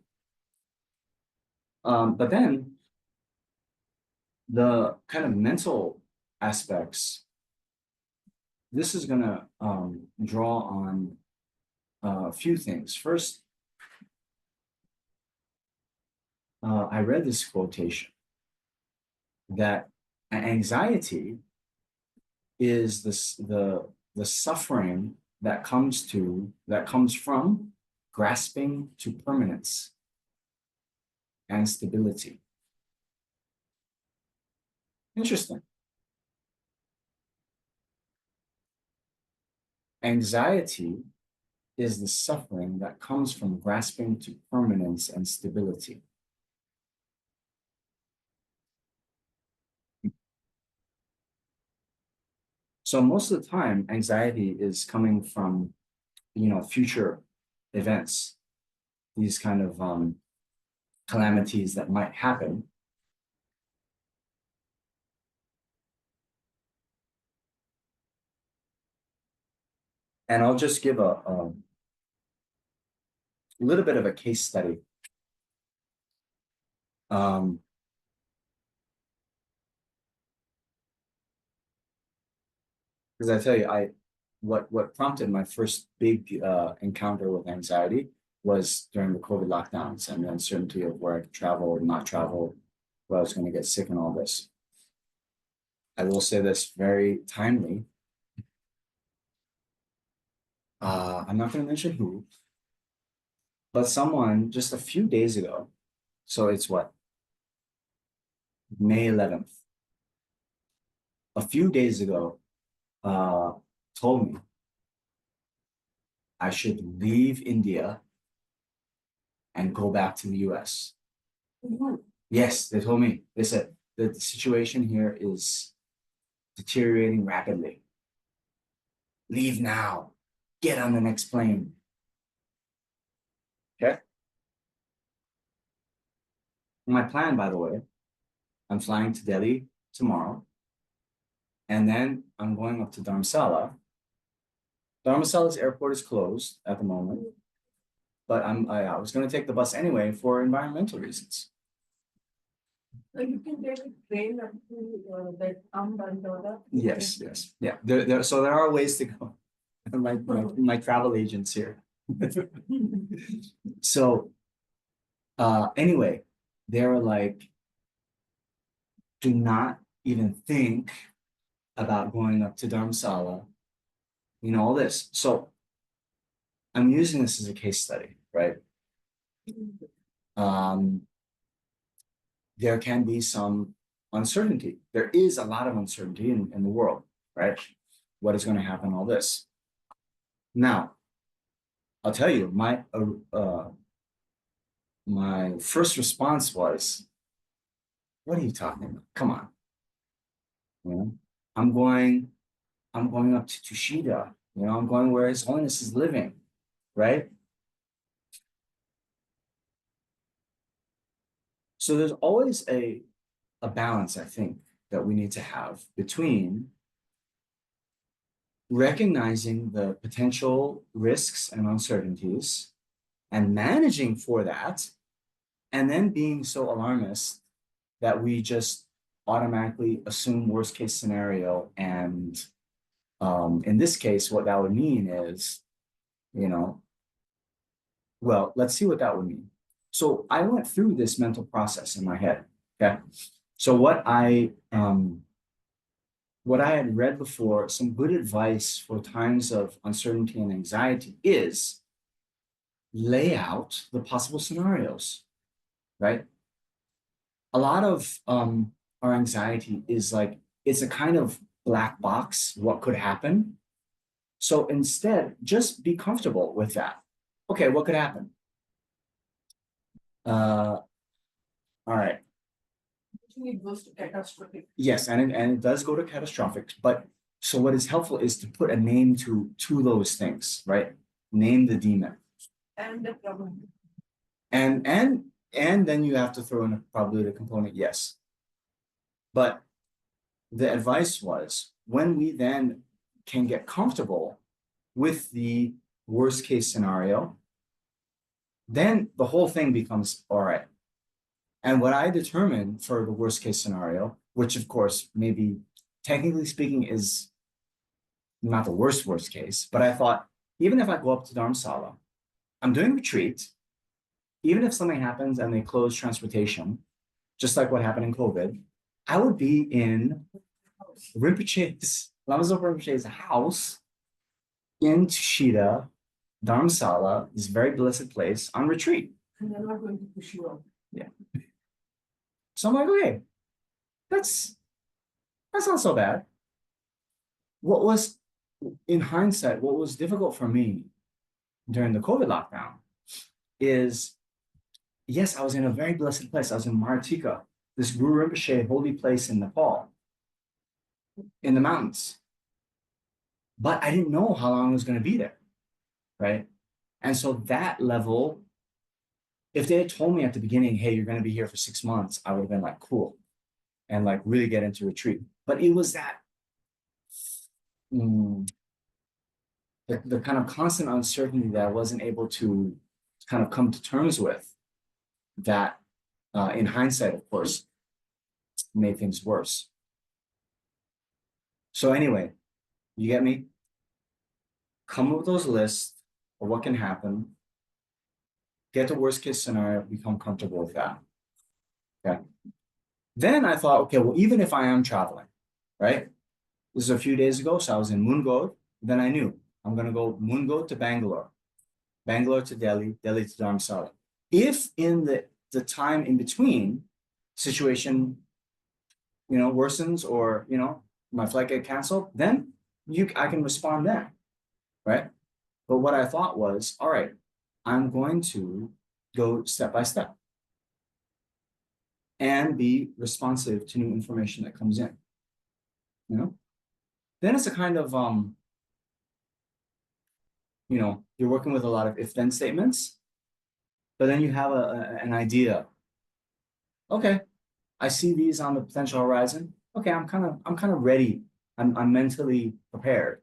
But then the kind of mental aspects, this is going to draw on a few things. First, I read this quotation that anxiety is the suffering that comes from grasping to permanence and stability. Interesting. Anxiety is the suffering that comes from grasping to permanence and stability. So most of the time, anxiety is coming from, future events, these kind of calamities that might happen. And I'll just give a little bit of a case study. Because I tell you, what prompted my first big encounter with anxiety was during the COVID lockdowns and the uncertainty of where I could travel or not travel, where I was going to get sick and all this. I will say this very timely. I'm not going to mention who, but someone just a few days ago, so it's what, May 11th, a few days ago, told me I should leave India and go back to the US. Yes, they told me. They said that the situation here is deteriorating rapidly. Leave now. Get on the next plane. Okay. My plan, by the way, I'm flying to Delhi tomorrow. And then I'm going up to Dharamsala. Dharamsala's airport is closed at the moment, but I was going to take the bus anyway for environmental reasons.
You can take a train up to that Bangalore.
Yes, yeah. So there are ways to go. My travel agents here. So anyway, they were like, do not even think about going up to Dharamsala, all this. So I'm using this as a case study, right? There can be some uncertainty. There is a lot of uncertainty in the world, right? What is going to happen, all this. Now, I'll tell you, my first response was, what are you talking about? Come on. I'm going up to Tushita. I'm going where His Holiness is living, right? So there's always a balance, I think, that we need to have between recognizing the potential risks and uncertainties and managing for that, and then being so alarmist that we just automatically assume worst case scenario. And in this case, what that would mean is, well, let's see what that would mean. So I went through this mental process in my head. Okay. So what I had read before, some good advice for times of uncertainty and anxiety is lay out the possible scenarios, right? A lot of our anxiety is like, it's a kind of black box, what could happen. So instead, just be comfortable with that. Okay, what could happen? All right.
It goes to catastrophic.
Yes, and it does go to catastrophic, but So what is helpful is to put a name to those things, right? Name the demon.
And the problem.
And then you have to throw in a probability component, yes. But the advice was when we then can get comfortable with the worst case scenario, then the whole thing becomes all right. And what I determined for the worst case scenario, which of course, maybe technically speaking is not the worst case, but I thought, even if I go up to Dharamsala, I'm doing retreat, even if something happens and they close transportation, just like what happened in COVID, I would be in Lama Zopa Rinpoche's house in Tushita, Dharamsala, this very blessed place, on retreat.
And they're not going to push you out.
So I'm like, okay, that's not so bad. What was, in hindsight, what was difficult for me during the COVID lockdown is, yes, I was in a very blessed place. I was in Maratika, this Guru Rinpoche holy place in Nepal, in the mountains. But I didn't know how long I was going to be there, right? And so that level, if they had told me at the beginning, hey, you're going to be here for 6 months, I would have been like, cool, and like really get into retreat. But it was that, the kind of constant uncertainty that I wasn't able to kind of come to terms with that, in hindsight, of course, made things worse. So anyway, you get me? Come up with those lists of what can happen. Get the worst case scenario, become comfortable with that. Okay. Then I thought, okay, well, even if I am traveling, right? This is a few days ago, so I was in Mungod. Then I knew I'm going to go Mungod to Bangalore, Bangalore to Delhi, Delhi to Dharamsala. If in the time in between situation, worsens or, my flight get canceled, then I can respond then, right? But what I thought was, all right, I'm going to go step by step and be responsive to new information that comes in, Then it's a kind of, you're working with a lot of if-then statements, but then you have an idea. Okay, I see these on the potential horizon. Okay, I'm kind of ready. I'm mentally prepared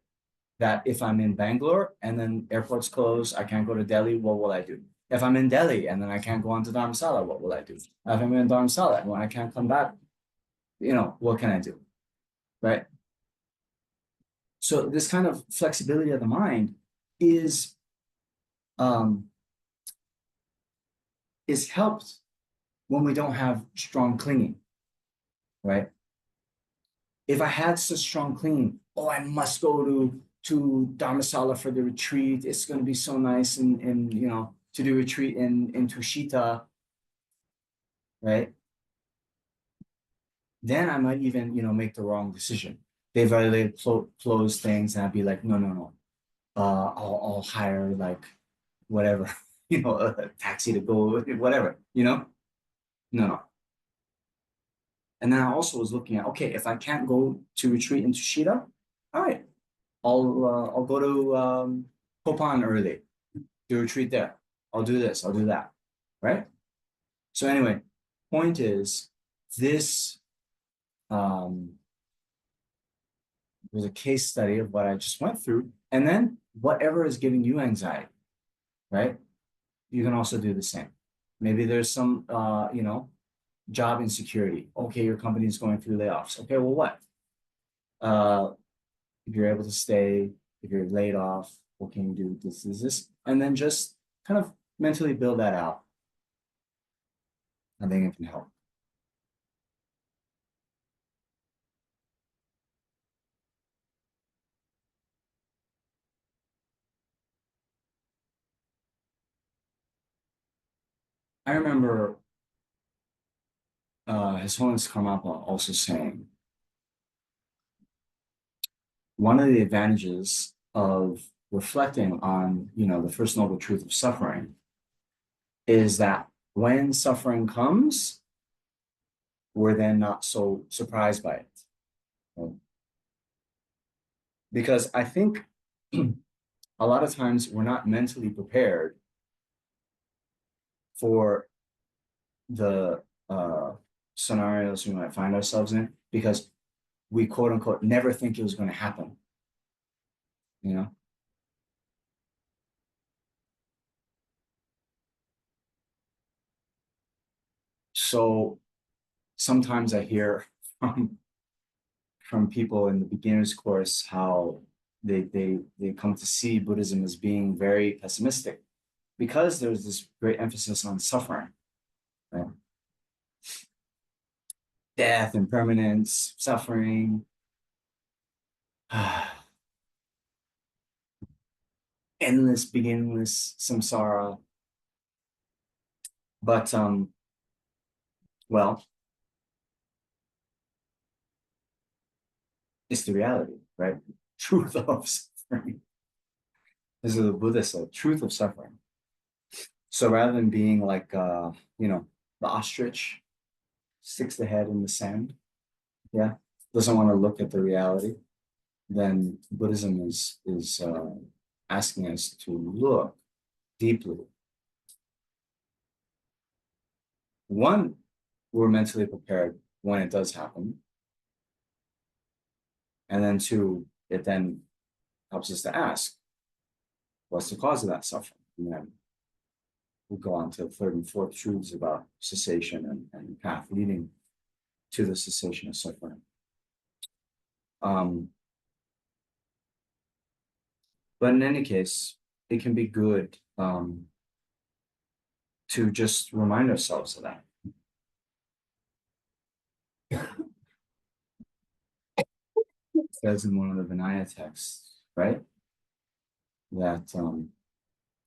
that if I'm in Bangalore and then airports close, I can't go to Delhi, what will I do? If I'm in Delhi and then I can't go on to Dharamsala, what will I do? If I'm in Dharamsala and when I can't come back, what can I do? Right? So this kind of flexibility of the mind is helped when we don't have strong clinging, right? If I had such strong clinging, I must go to Dharmasala for the retreat. It's going to be so nice and to do retreat in Tushita, right? Then I might even, make the wrong decision. They violate close things and I'd be like, no. I'll hire like whatever, a taxi to go, whatever, No. And then I also was looking at, okay, if I can't go to retreat in Tushita, all right, I'll go to Kopan early, do retreat there. I'll do this, I'll do that, right? So anyway, point is, this was a case study of what I just went through, and then whatever is giving you anxiety, right? You can also do the same. Maybe there's some, job insecurity. Okay, your company is going through layoffs. Okay, well, what? If you're able to stay, if you're laid off, what can you do? This, and then just kind of mentally build that out. I think it can help. I remember His Holiness Karmapa also saying, one of the advantages of reflecting on, the First Noble Truth of suffering is that when suffering comes, we're then not so surprised by it. Right? Because I think a lot of times we're not mentally prepared for the scenarios we might find ourselves in, because we quote unquote never think it was going to happen. You know? So sometimes I hear from people in the beginner's course how they come to see Buddhism as being very pessimistic because there's this great emphasis on suffering, right? Death, impermanence, suffering, endless, beginningless samsara. But well, it's the reality, right? Truth of suffering. This is the Buddha said, truth of suffering. So rather than being like you know, the ostrich sticks the head in the sand, yeah, doesn't want to look at the reality, then Buddhism is asking us to look deeply. One, we're mentally prepared when it does happen. And then two, it then helps us to ask, what's the cause of that suffering? And then we'll go on to third and fourth truths about cessation and the path leading to the cessation of suffering. But in any case, it can be good to just remind ourselves of that. It says in one of the Vinaya texts, right? That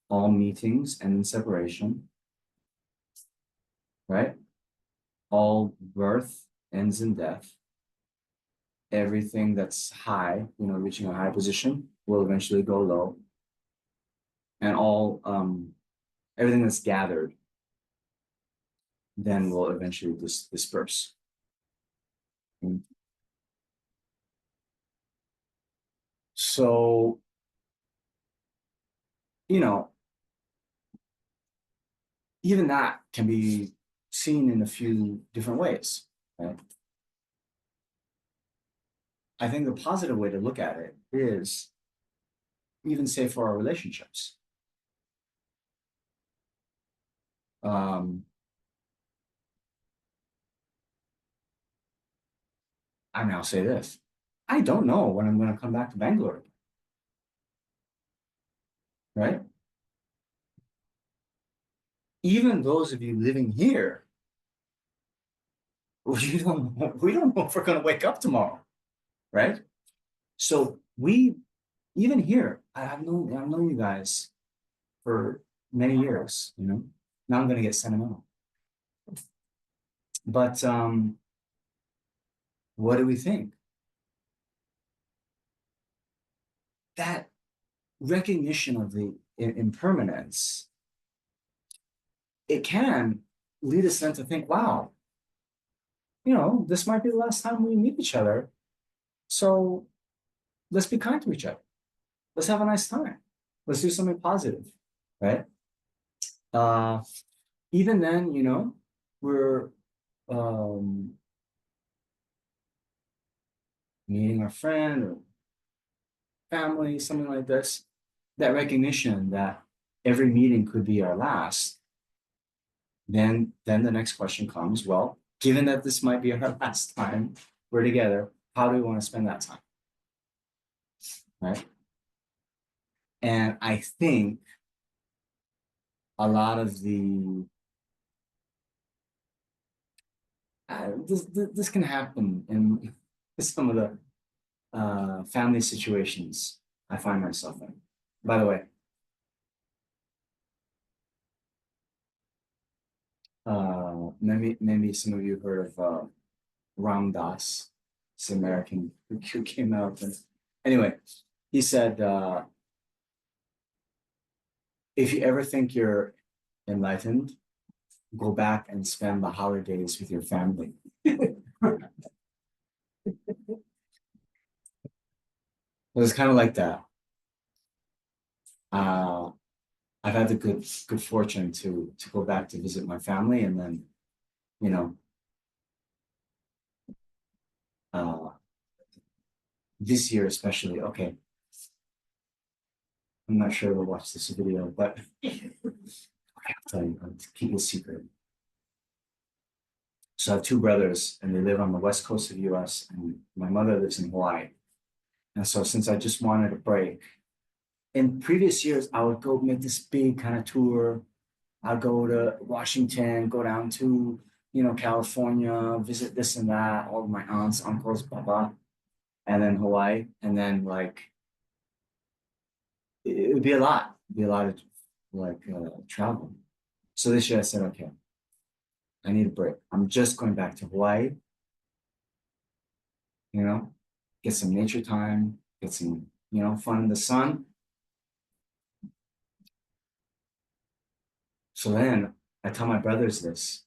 all meetings end in separation, right? All birth ends in death. Everything that's high, you know, reaching a high position will eventually go low. And all everything that's gathered then will eventually disperse. So, you know, even that can be seen in a few different ways, right? I think the positive way to look at it is even say for our relationships. I now say this. I don't know when I'm going to come back to Bangalore, right? Even those of you living here, we don't know if we're going to wake up tomorrow, right? So we, even here, I've known you guys for many years, you know. Now I'm going to get sentimental. But what do we think? That recognition of the impermanence, it can lead us then to think, wow, you know, this might be the last time we meet each other. So let's be kind to each other. Let's have a nice time. Let's do something positive, right? Even then, you know, we're meeting our friend or family, something like this. That recognition that every meeting could be our last. Then the next question comes, well, given that this might be our last time we're together, how do we want to spend that time? Right? And I think a lot of the this can happen in some of the family situations I find myself in. By the way, maybe some of you heard of Ram Dass, this American who came out. And anyway, he said, if you ever think you're enlightened, go back and spend the holidays with your family. was kind of like that. I've had the good fortune to go back to visit my family, and then, you know, uh, this year especially. Okay, I'm not sure we'll watch this video, but okay, I'll tell you, I'll keep it a secret. So I have two brothers, and they live on the west coast of the U.S., and my mother lives in Hawaii. And so since I just wanted a break, in previous years, I would go make this big kind of tour. I'd go to Washington, go down to, California, visit this and that, all of my aunts, uncles, blah, and then Hawaii. And then like, it would be a lot. It'd be a lot of like travel. So this year I said, okay, I need a break. I'm just going back to Hawaii, get some nature time, get some, fun in the sun. So then I tell my brothers this.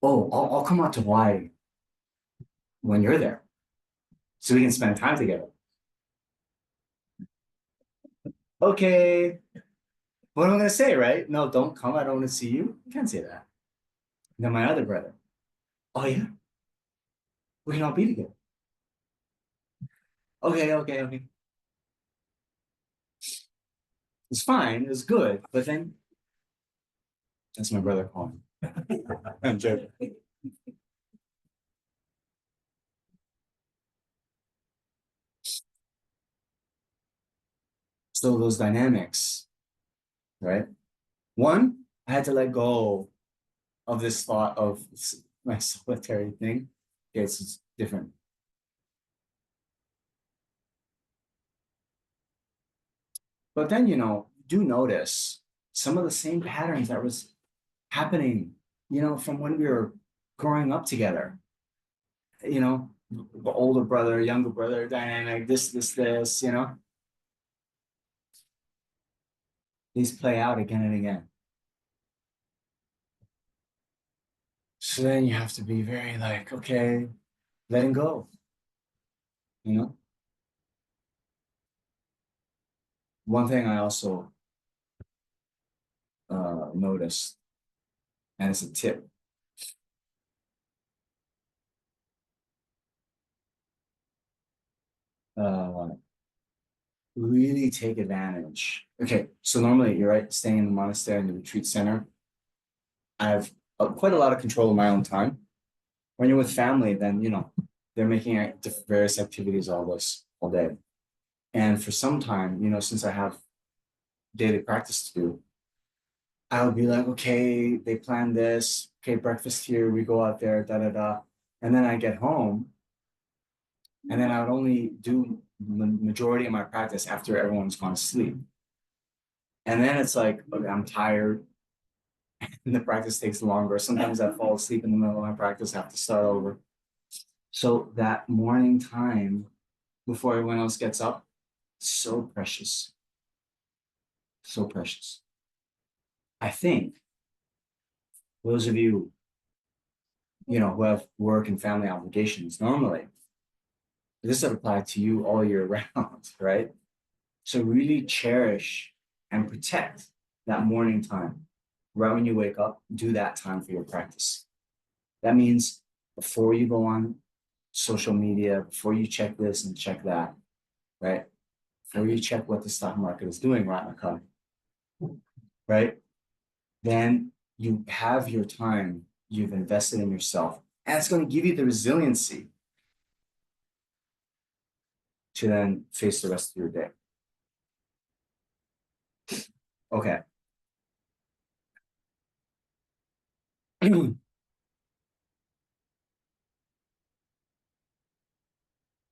Oh, I'll come out to Hawaii when you're there so we can spend time together. Okay. What am I going to say, right? No, don't come. I don't want to see you. You can't say that. And then my other brother. Oh, yeah. We can all be together. Okay. It's fine. It's good. But then that's my brother calling. I'm joking. So those dynamics, right? One, I had to let go of this thought of my solitary thing. Okay, it's different. But then, do notice some of the same patterns that was happening, from when we were growing up together. The older brother, younger brother dynamic, this, these play out again and again. So then you have to be very like, okay, letting go, One thing I also noticed, and it's a tip. Really take advantage. Okay, so normally you're right, staying in the monastery in the retreat center. I have quite a lot of control of my own time. When you're with family, then they're making various activities all day. And for some time, since I have daily practice to do, I'll be like, okay, they plan this. Okay, breakfast here. We go out there. Da da da. And then I get home, and then I would only do the majority of my practice after everyone's gone to sleep. And then it's like, okay, I'm tired, and the practice takes longer. Sometimes I fall asleep in the middle of my practice, have to start over. So that morning time before everyone else gets up, so precious. So precious. I think those of you, who have work and family obligations, normally this would apply to you all year round, right? So really cherish and protect that morning time. Right when you wake up, do that time for your practice. That means before you go on social media, before you check this and check that, right? Before you check what the stock market is doing, right? Then you have your time, you've invested in yourself, and it's going to give you the resiliency to then face the rest of your day. Okay.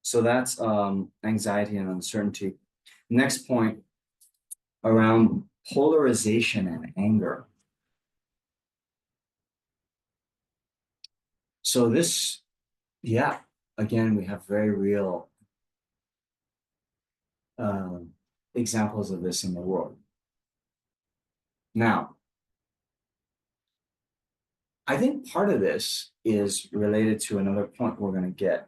So that's anxiety and uncertainty. Next point around polarization and anger. So this, yeah, again, we have very real examples of this in the world. Now, I think part of this is related to another point we're going to get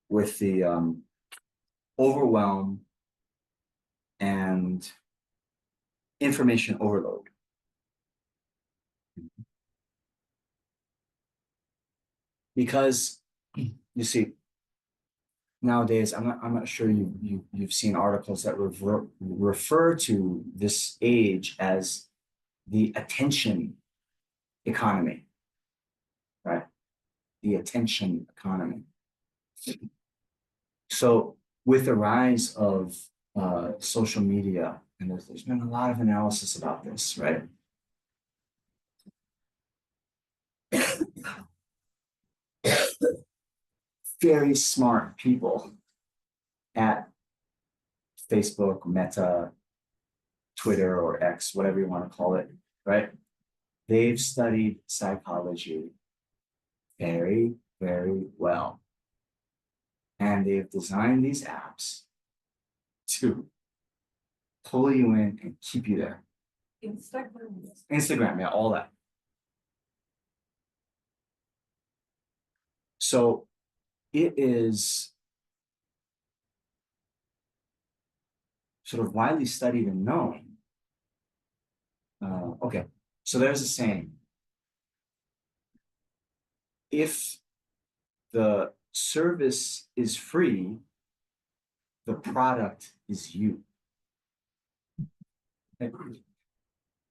with the overwhelm and information overload. Because you see, nowadays, I'm not sure you've seen articles that refer to this age as the attention economy, right? The attention economy. So with the rise of social media, and there's been a lot of analysis about this, right? Very smart people at Facebook, Meta, Twitter, or X, whatever you want to call it, right? They've studied psychology very, very well. And they've designed these apps to pull you in and keep you there. Instagram, yeah, all that. So it is sort of widely studied and known. Okay, so there's a saying. If the service is free, the product is you.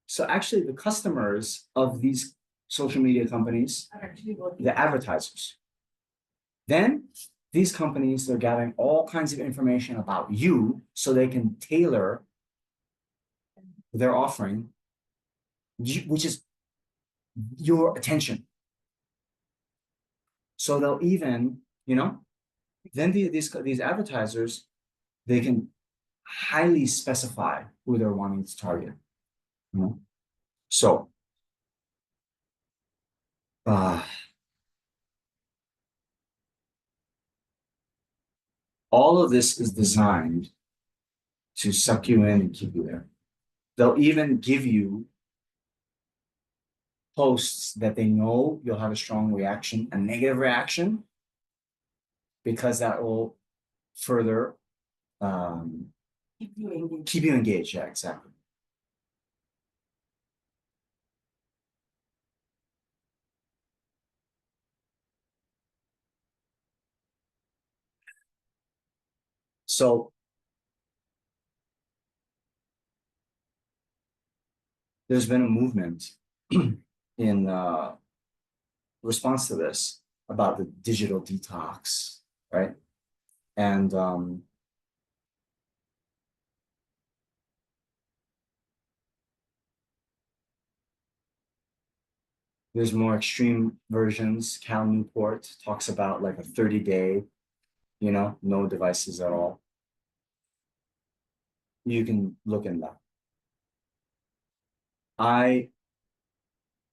So actually the customers of these social media companies, the advertisers. Then these companies, they're gathering all kinds of information about you so they can tailor their offering, which is your attention. So they'll even, then these advertisers, they can highly specify who they're wanting to target. So all of this is designed to suck you in and keep you there. They'll even give you posts that they know you'll have a strong reaction, a negative reaction, because that will further keep you engaged. Yeah, exactly. So there's been a movement in response to this about the digital detox, right? And there's more extreme versions. Cal Newport talks about like a 30-day, no devices at all. You can look in that. I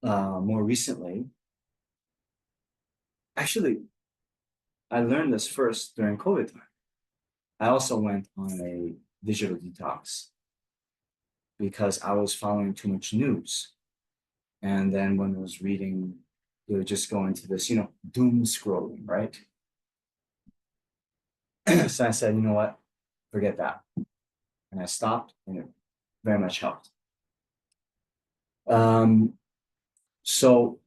more recently, actually, I learned this first during COVID time. I also went on a digital detox because I was following too much news. And then when I was reading, they would just go into this, doom scrolling, right? So I said, you know what, forget that. And I stopped, and it very much helped. So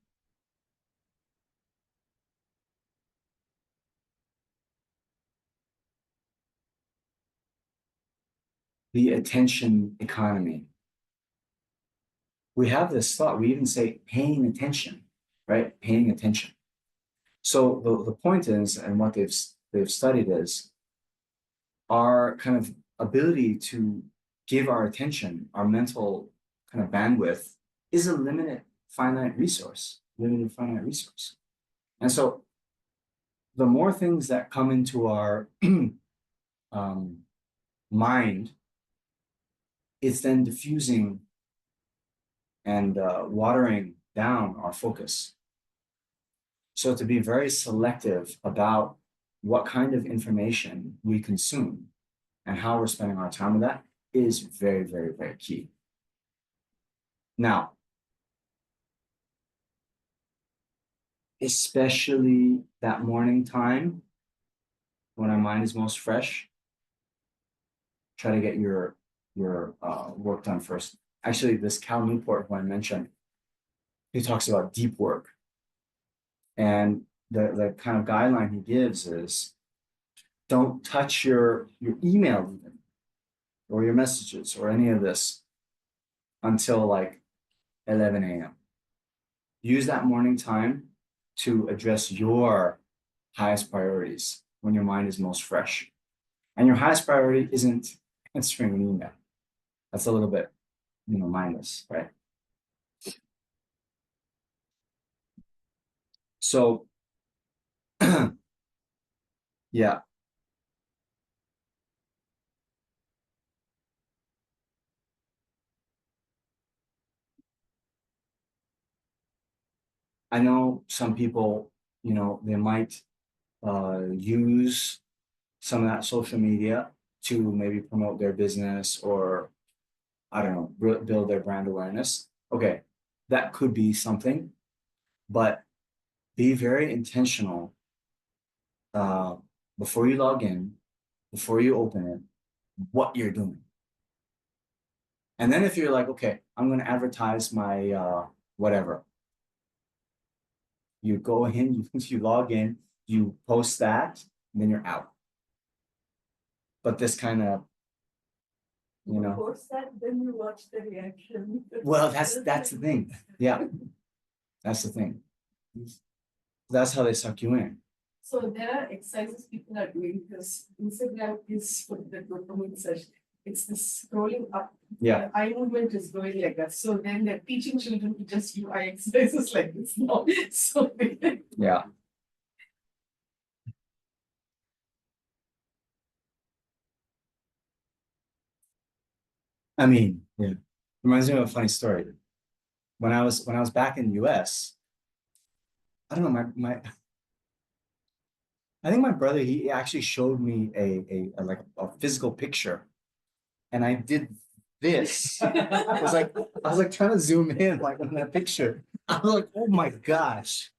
the attention economy. We have this thought, we even say paying attention, right? Paying attention. So the point is, and what they've studied is, our kind of ability to give our attention, our mental kind of bandwidth, is a limited finite resource. And so the more things that come into our mind, it's then diffusing and watering down our focus. So to be very selective about what kind of information we consume and how we're spending our time with that is very, very, very key. Now, especially that morning time when our mind is most fresh. Try to get your work done first. Actually, this Cal Newport who I mentioned, he talks about deep work. And the kind of guideline he gives is don't touch your email even, or your messages or any of this until like 11 a.m. Use that morning time to address your highest priorities when your mind is most fresh. And your highest priority isn't answering an email. That's a little bit, mindless, right? So, yeah, I know some people, they might use some of that social media to maybe promote their business or, I don't know, build their brand awareness. Okay, that could be something, but be very intentional uh, before you log in, before you open it, what you're doing. And then if you're like, okay, I'm going to advertise my whatever, you go in, you log in, you post that, and then you're out. But this kind of,
Post that, then you watch the reaction.
well, that's the thing. Yeah, that's the thing. That's how they suck you in.
So there are exercises people are doing because Instagram is for the dopamine session. It's the scrolling up.
Yeah.
The eye movement is going like that. So then they're teaching children to just do eye exercises like this now. So
Yeah. I mean, yeah. Reminds me of a funny story. When I was back in the US, I don't know, my I think my brother, he actually showed me a like a physical picture, and I did this. I was like trying to zoom in like on that picture. I was like, oh my gosh.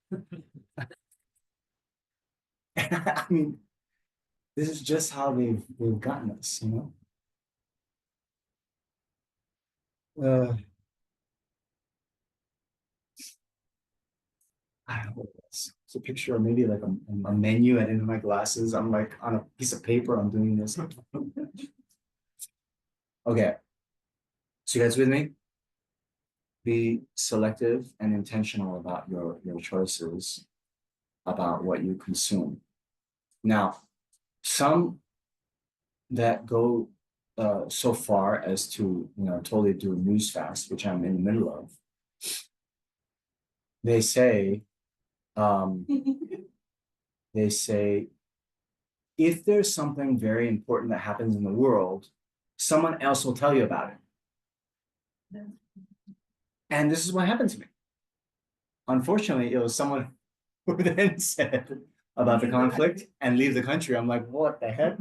I mean, this is just how they've gotten us, I don't know what it was. It's a picture of maybe like a menu and in my glasses. I'm like on a piece of paper, I'm doing this. Okay. So you guys with me? Be selective and intentional about your choices about what you consume. Now, some that go so far as to totally do a news fast, which I'm in the middle of. They say, um, they say, if there's something very important that happens in the world, someone else will tell you about it. And this is what happened to me. Unfortunately, it was someone who then said about the conflict and leave the country. I'm like, what the heck?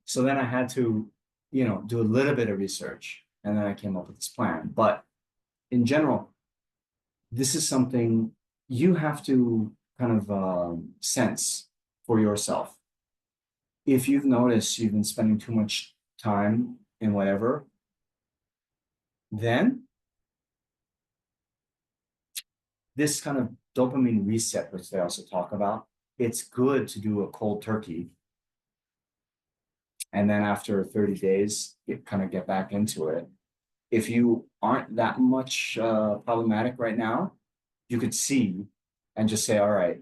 So then I had to, do a little bit of research, and then I came up with this plan. But in general, this is something you have to kind of sense for yourself. If you've noticed you've been spending too much time in whatever, then this kind of dopamine reset, which they also talk about, it's good to do a cold turkey. And then after 30 days, you kind of get back into it. If you aren't that much problematic right now, you could see and just say, all right,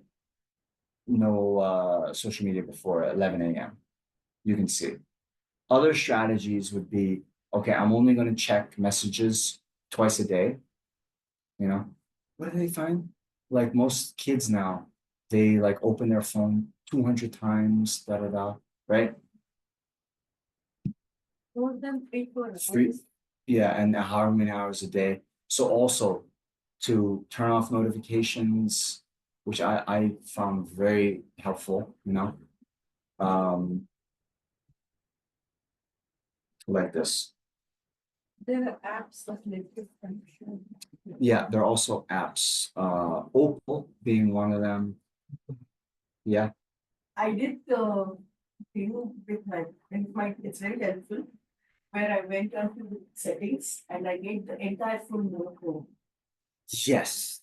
no social media before 11 a.m. You can see. Other strategies would be, okay, I'm only going to check messages twice a day. What do they find? Like most kids now, they like open their phone 200 times, right?
more than 3 4 hours.
Yeah, and however many hours a day. So also to turn off notifications, which I found very helpful, like this.
There are apps that make this function.
Yeah, there are also apps, Opal being one of them. Yeah,
I did the thing it's very helpful, where I went onto the settings and I made the entire full monochrome.
yes,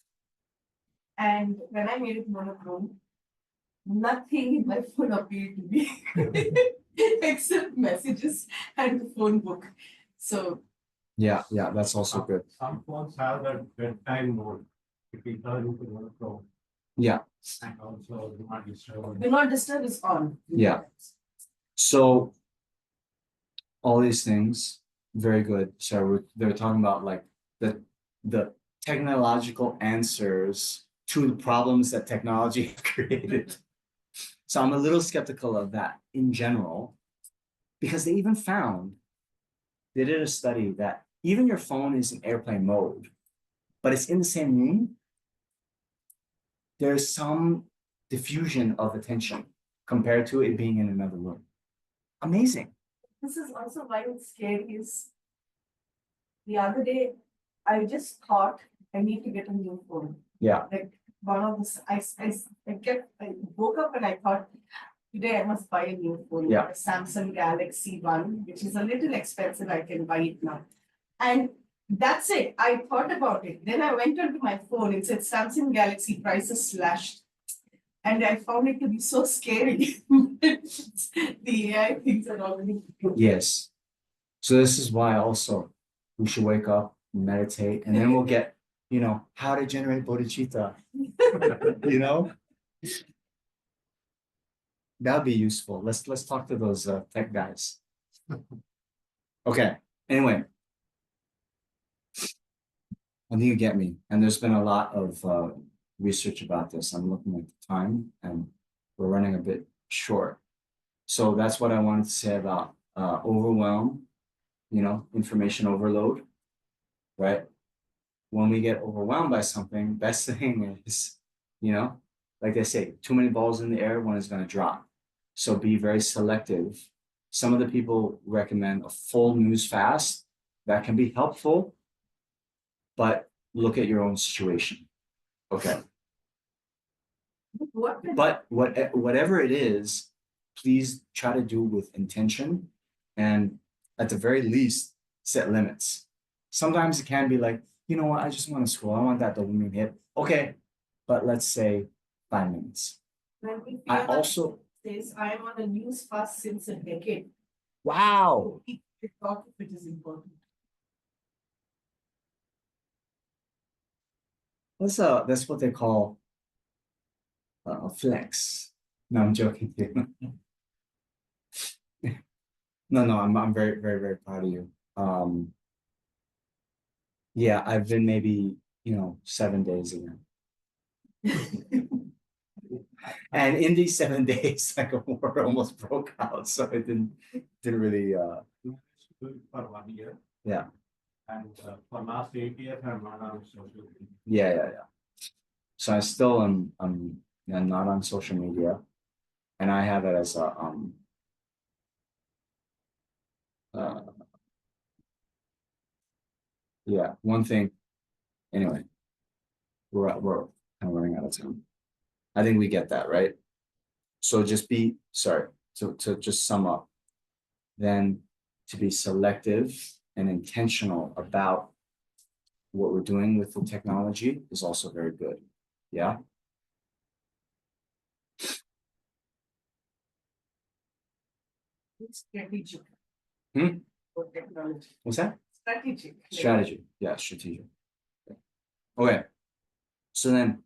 And when I made it monochrome, nothing in my phone appeared to me except messages and the phone book. So
yeah, that's also good.
Some phones have that bedtime mode. If you turn into monochrome.
Yeah.
And also do not disturb.
do not disturb is on.
Yeah. So all these things, very good. So they're talking about like the technological answers to the problems that technology created. So I'm a little skeptical of that in general, because they even found, they did a study that even your phone is in airplane mode, but it's in the same room, there's some diffusion of attention compared to it being in another room. Amazing.
This is also why it's scary is the other day I just thought I need to get a new phone.
Yeah.
Like one of the I woke up and I thought today I must buy a new phone.
Yeah.
A Samsung Galaxy One, which is a little expensive. I can buy it now. And that's it. I thought about it. Then I went onto my phone. It said Samsung Galaxy prices slashed. And I found it to be so scary. The AI things are already.
Yes. So this is why also we should wake up, meditate, and then we'll get, how to generate bodhicitta, that'd be useful. Let's talk to those tech guys. Okay. Anyway, I think you get me. And there's been a lot of research about this. I'm looking at the time and we're running a bit short. So that's what I wanted to say about overwhelm, information overload, right? When we get overwhelmed by something, best thing is, like they say, too many balls in the air, one is going to drop. So be very selective. Some of the people recommend a full news fast. That can be helpful, but look at your own situation. Okay. But whatever it is, please try to do with intention, and at the very least, set limits. Sometimes it can be like, you know what, I just want to scroll. I want that dopamine hit. Okay, but let's say 5 minutes. I also
says I am on a news fast since a decade.
wow.
It thought it is important.
That's what they call a flex. No, I'm joking. No, I'm very, very, very proud of you. Yeah, I've been maybe, 7 days again. And in these 7 days, like a war almost broke out. So it didn't really
For 1 year.
Yeah.
And for last 8 years, I'm not on social media.
Yeah. So I still am not on social media. And I have it as a yeah, one thing. Anyway, we're kind of running out of time. I think we get that, right? So just to just sum up, then to be selective and intentional about what we're doing with the technology is also very good. Yeah.
It's strategic.
Hmm?
For technology.
What's that?
Strategic.
Strategy. Yeah, strategic. Okay. So then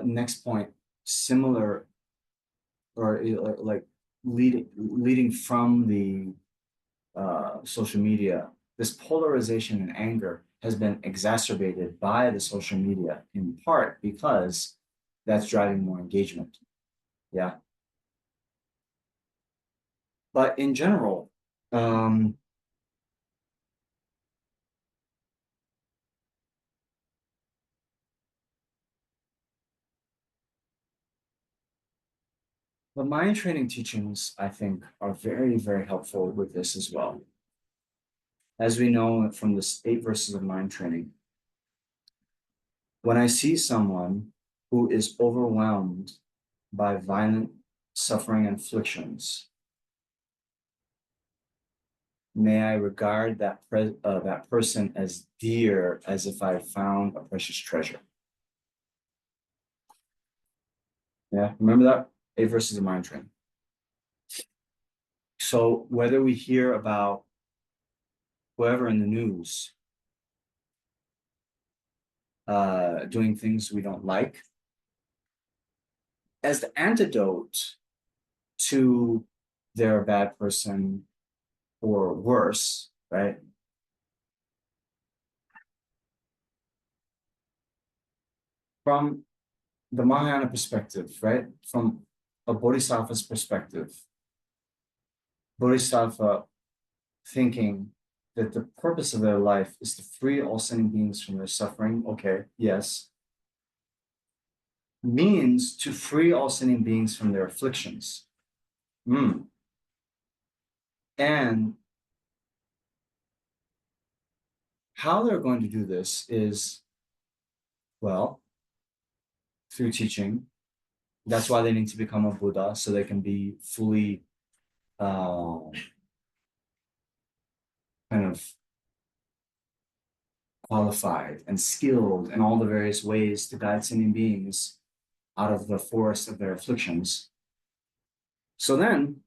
next point, similar or like leading from the social media, this polarization and anger has been exacerbated by the social media in part because that's driving more engagement. Yeah. But in general, the mind training teachings, I think, are very, very helpful with this as well. as we know from this 8 verses of mind training, when I see someone who is overwhelmed by violent suffering and afflictions, may I regard that person as dear as if I found a precious treasure. Yeah, remember that? 8 verses of mind training. So whether we hear about whoever in the news doing things we don't like, as the antidote to they're a bad person or worse, right? From the Mahayana perspective, right? From a bodhisattva's perspective, bodhisattva thinking that the purpose of their life is to free all sentient beings from their suffering, okay, yes, means to free all sentient beings from their afflictions. And how they're going to do this is, well, through teaching. That's why they need to become a Buddha, so they can be fully kind of qualified and skilled in all the various ways to guide sentient beings out of the forest of their afflictions. So then,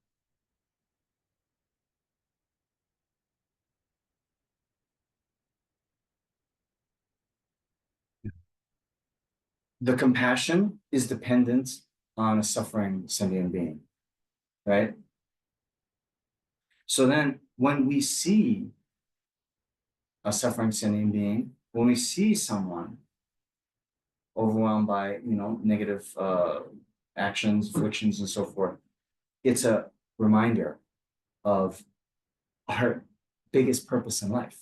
the compassion is dependent on a suffering sentient being, right? So then, when we see a suffering sentient being, when we see someone overwhelmed by, negative actions, afflictions, and so forth, it's a reminder of our biggest purpose in life.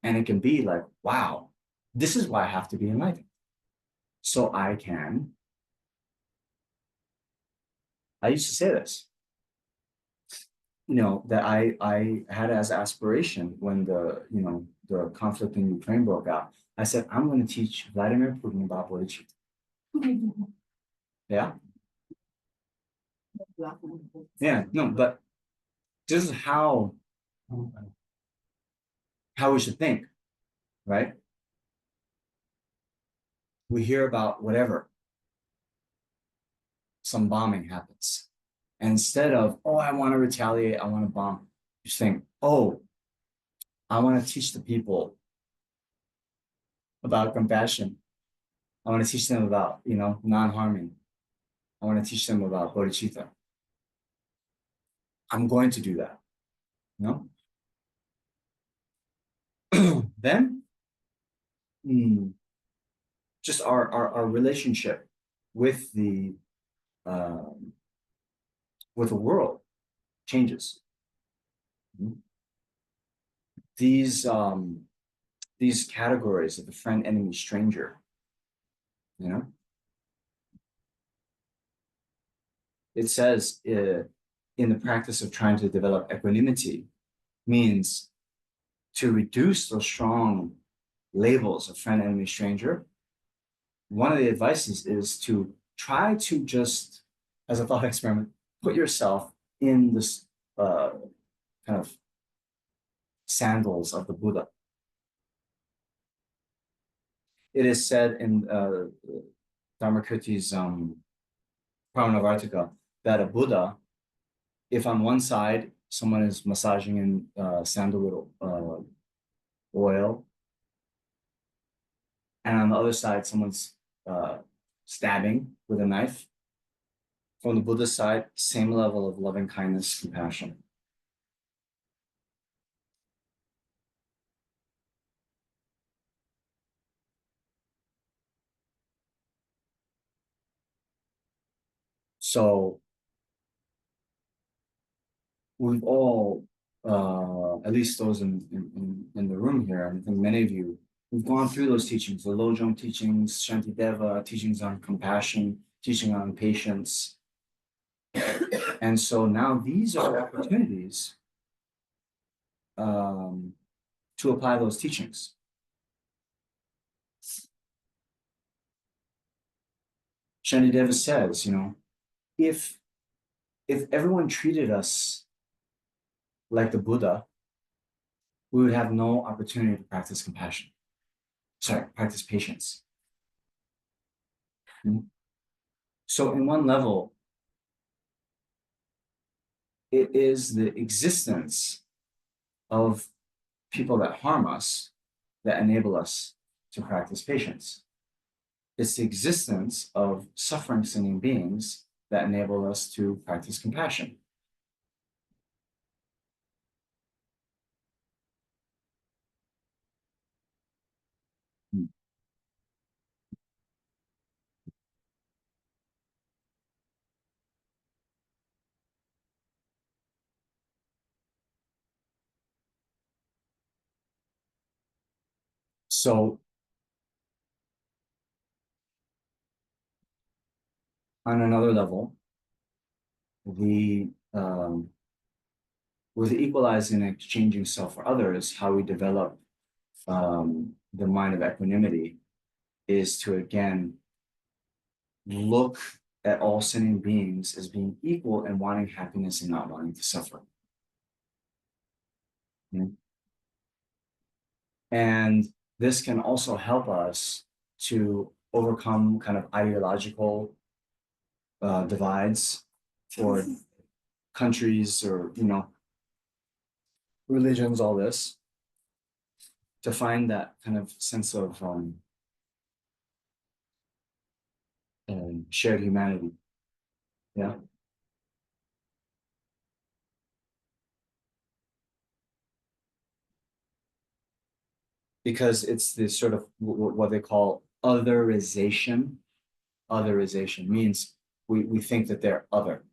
And it can be like, wow, this is why I have to be enlightened. So I used to say this, that I had as aspiration when the conflict in Ukraine broke out. I said, I'm going to teach Vladimir Putin about bodhicitta. Yeah. Yeah, no, but this is how we should think, right? We hear about whatever, some bombing happens. And instead of, oh, I want to retaliate, I want to bomb, you think, oh, I want to teach the people about compassion. I want to teach them about, non-harming. I want to teach them about bodhicitta. I'm going to do that, Then, just our relationship with the world changes. These categories of the friend, enemy, stranger, it says in the practice of trying to develop equanimity means to reduce those strong labels of friend, enemy, stranger. One of the advices is to try to just, as a thought experiment, put yourself in this kind of sandals of the Buddha. It is said in Dharmakirti's Pramanavartika that a Buddha, if on one side someone is massaging in sandalwood oil, and on the other side someone's stabbing with a knife, from the Buddha's side, same level of loving kindness, compassion. So we've all, at least those in the room here, I think many of you, we've gone through those teachings, the Lojong teachings, Shantideva, teachings on compassion, teaching on patience. And so now these are opportunities to apply those teachings. Shantideva says, you know, if everyone treated us like the Buddha, we would have no opportunity to practice compassion. Sorry, practice patience. So in one level, it is the existence of people that harm us that enable us to practice patience. It's the existence of suffering sentient beings that enable us to practice compassion. So on another level, with equalizing and exchanging self for others, how we develop the mind of equanimity is to again look at all sentient beings as being equal and wanting happiness and not wanting to suffer. And this can also help us to overcome kind of ideological divides or countries or, you know, religions, all this, to find that kind of sense of shared humanity. Yeah. Because it's this sort of what they call otherization. Otherization means we think that they're other.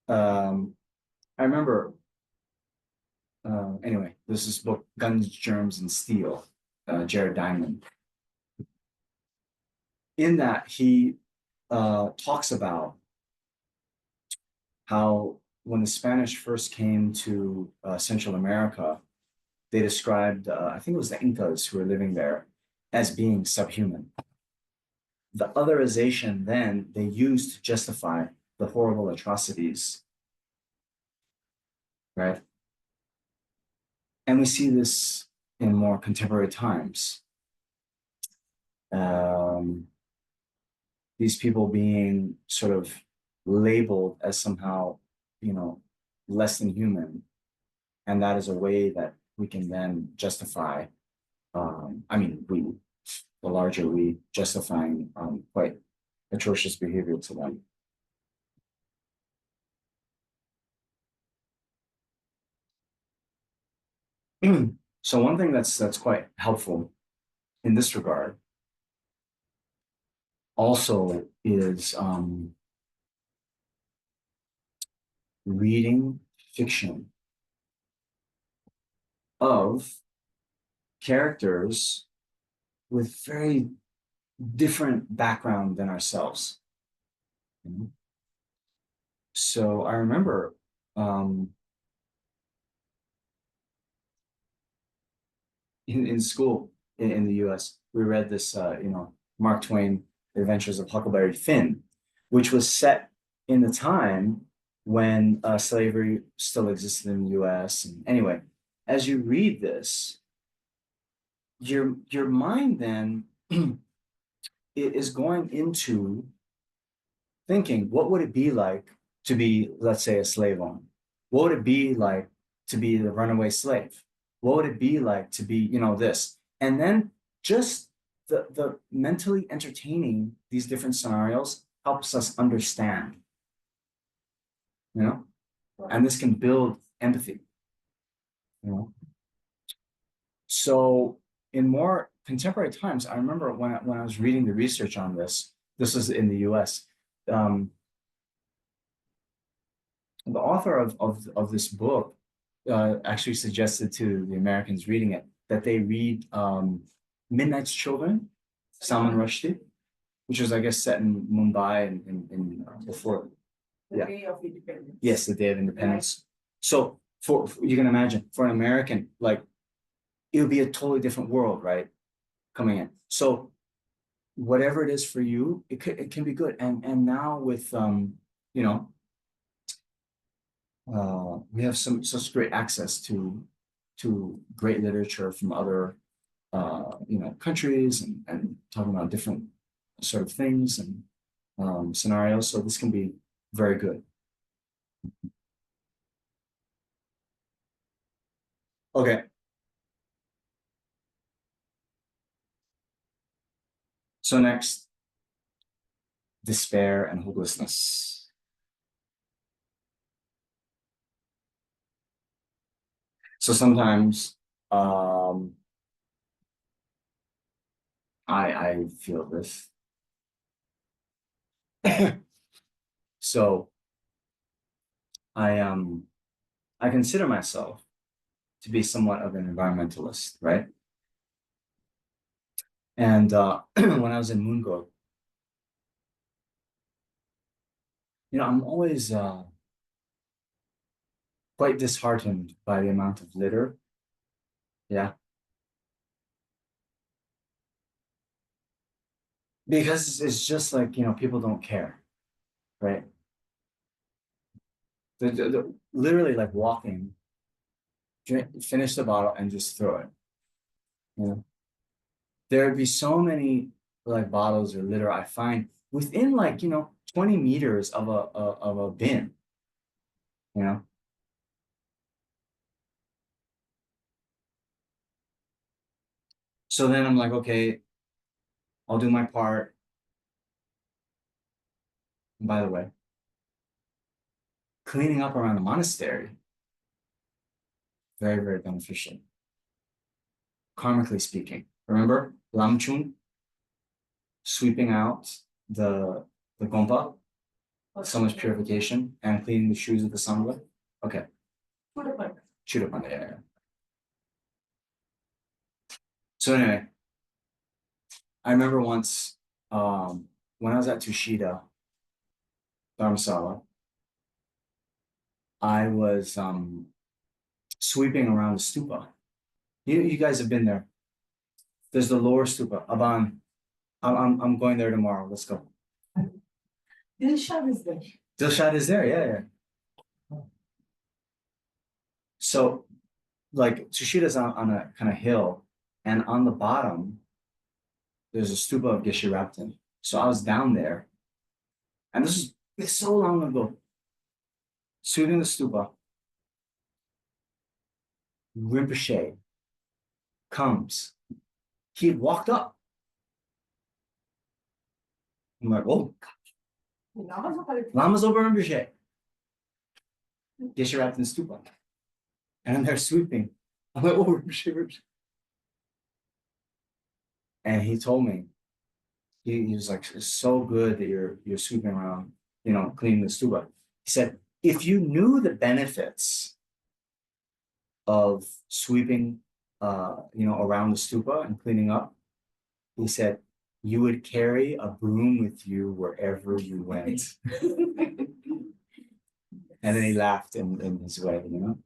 I remember, anyway, there's this book, Guns, Germs, and Steel, Jared Diamond. In that, he talks about how when the Spanish first came to Central America, they described, I think it was the Incas who were living there, as being subhuman. The otherization then they used to justify the horrible atrocities, right? And we see this in more contemporary times. These people being sort of labeled as somehow, you know, less than human. And that is a way that we can then justify, the larger we, justifying quite atrocious behavior to them. So one thing that's quite helpful in this regard also is reading fiction of characters with very different background than ourselves. So I remember in school in the US, we read this, Mark Twain, The Adventures of Huckleberry Finn, which was set in the time when slavery still existed in the US. And anyway, as you read this, your mind then is going into thinking, what would it be like to be, let's say, a slave owner? What would it be like to be the runaway slave? What would it be like to be, this? And then just the mentally entertaining these different scenarios helps us understand, and this can build empathy, So in more contemporary times, I remember when I was reading the research on this was in the US. The author of this book actually suggested to the Americans reading it that they read Midnight's Children, Salman Rushdie, which was, I guess, set in Mumbai and before.
The Day of Independence.
Yes, the Day of Independence. So you can imagine for an American, like it would be a totally different world, right? Coming in. So whatever it is for you, it can be good. And now with you know, we have such great access to great literature from other you know, countries and talking about different sort of things and scenarios. So this can be very good. Okay. So next, despair and hopelessness. So sometimes I feel this. So I consider myself to be somewhat of an environmentalist, right? And when I was in Mungo, you know, I'm always quite disheartened by the amount of litter. Yeah. Because it's just like, you know, people don't care, right? Literally like walking, finish the bottle and just throw it. You know, there'd be so many like bottles or litter I find within like, you know, 20 meters of a bin, you know. So then I'm like, okay, I'll do my part. And by the way, cleaning up around the monastery, very, very beneficial. Karmically speaking, remember Lamchung sweeping out the gompa, so much purification, and cleaning the shoes of the sangha. Okay, Chudapanda, yeah. So anyway, I remember once when I was at Tushita Dharmasala, I was sweeping around the stupa. You guys have been there. There's the lower stupa. Aban, I'm going there tomorrow. Let's go.
Dilshad is there.
Dilshad is there, yeah. So like Tushita's on a kind of hill, and on the bottom, there's a stupa of Geshe Rabten. So I was down there, and this is so long ago. Sweeping the stupa, Rinpoche comes. He had walked up. I'm like, oh, Lama's over Rinpoche. Geshe Rabten stupa. And they're sweeping. I'm like, oh, Rinpoche. And he told me, he was like, it's so good that you're sweeping around, you know, cleaning the stupa. He said, if you knew the benefits of sweeping, you know, around the stupa and cleaning up, he said, you would carry a broom with you wherever you went. And then he laughed in his way, you know.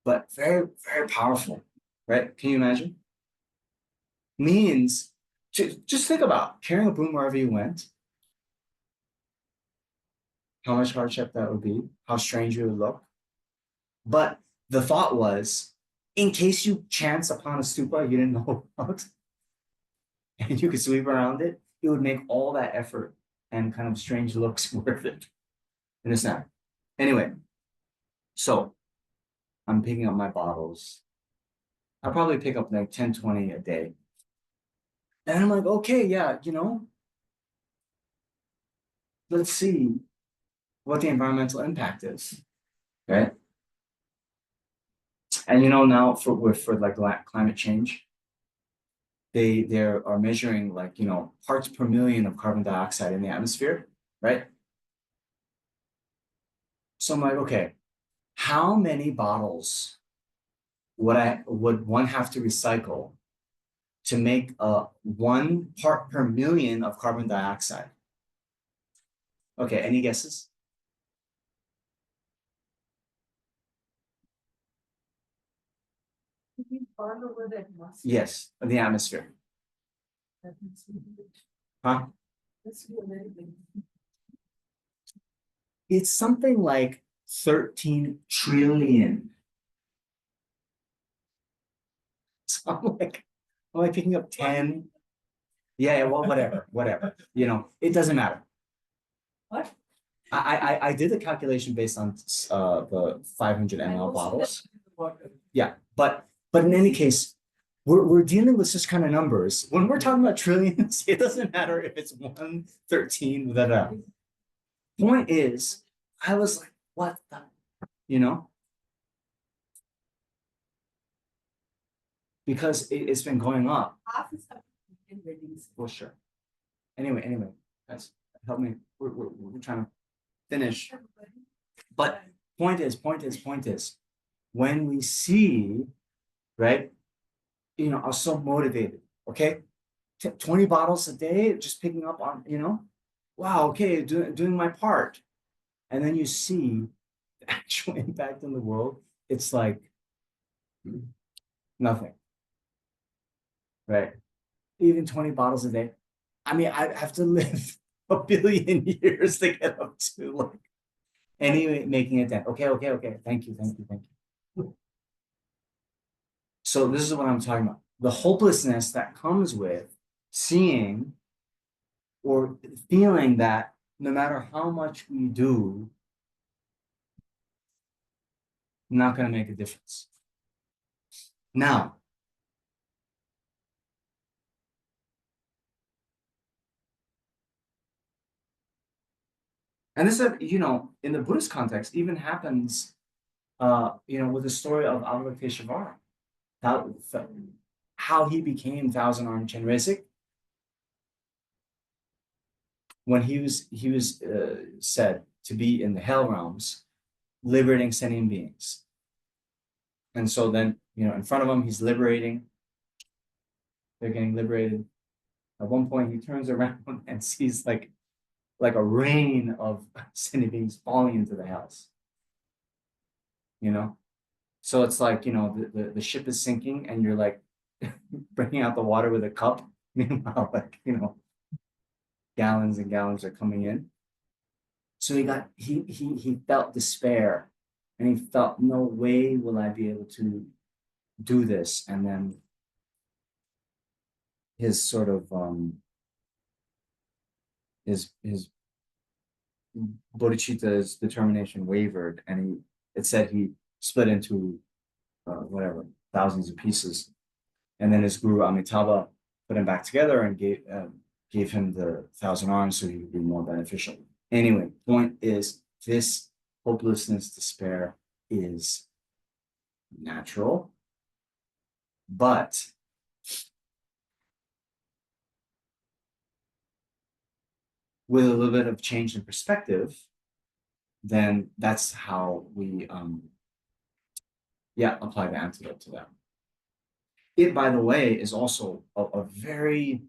But very, very powerful, right? Can you imagine? Means, just think about carrying a broom wherever you went. How much hardship that would be, how strange you would look. But the thought was, in case you chance upon a stupa you didn't know about, and you could sweep around it, it would make all that effort and kind of strange looks worth it. Understand? Anyway, so I'm picking up my bottles. I'll probably pick up like 10, 20 a day. And I'm like, okay, yeah, you know, let's see what the environmental impact is, right? And you know, now for like climate change, they are measuring like, you know, parts per million of carbon dioxide in the atmosphere, right? So I'm like, okay, how many bottles would one have to recycle to make 1 part per million of carbon dioxide? Okay, any guesses?
all over that must.
Yes, the atmosphere. Huh?
That's be a very big.
It's something like 13 trillion. So I'm like picking up 10. Yeah, well, whatever. You know, it doesn't matter.
What?
I did the calculation based on the 500
And
ml
also
bottles.
that's the water.
Yeah, but in any case, we're dealing with such kind of numbers. When we're talking about trillions, it doesn't matter if it's 113, da. Point is, I was like, what the, you know? Because it's been going up
Half is happening in weddings.
for sure. Anyway, guys, help me. We're trying to finish. But point is, when we see, right, you know, are so motivated, okay? 20 bottles a day, just picking up on, you know, wow, okay, doing my part. And then you see the actual impact in the world, it's like nothing, right? Even 20 bottles a day. I mean, I have to live a billion years to get up to like anyway, making it 10. Okay. Thank you. So this is what I'm talking about. The hopelessness that comes with seeing or feeling that no matter how much we do, not going to make a difference. Now, and this, you know, in the Buddhist context, even happens, you know, with the story of Avalokiteshvara, how he became thousand-armed Chenrezig. When he was said to be in the hell realms, liberating sentient beings. And so then, you know, in front of him, he's liberating. They're getting liberated. At one point, he turns around and sees like a rain of sentient beings falling into the house. You know, so it's like, you know, the ship is sinking, and you're like bringing out the water with a cup. Meanwhile, like, you know, gallons and gallons are coming in. So he felt despair, and he felt, no way will I be able to do this. And then his sort of his bodhicitta's determination wavered, and it said he split into whatever, thousands of pieces. And then his guru Amitabha put him back together and gave him the 1,000 arms so he would be more beneficial. Anyway, point is, this hopelessness, despair is natural, but with a little bit of change in perspective, then that's how we apply the antidote to that. It, by the way, is also a very,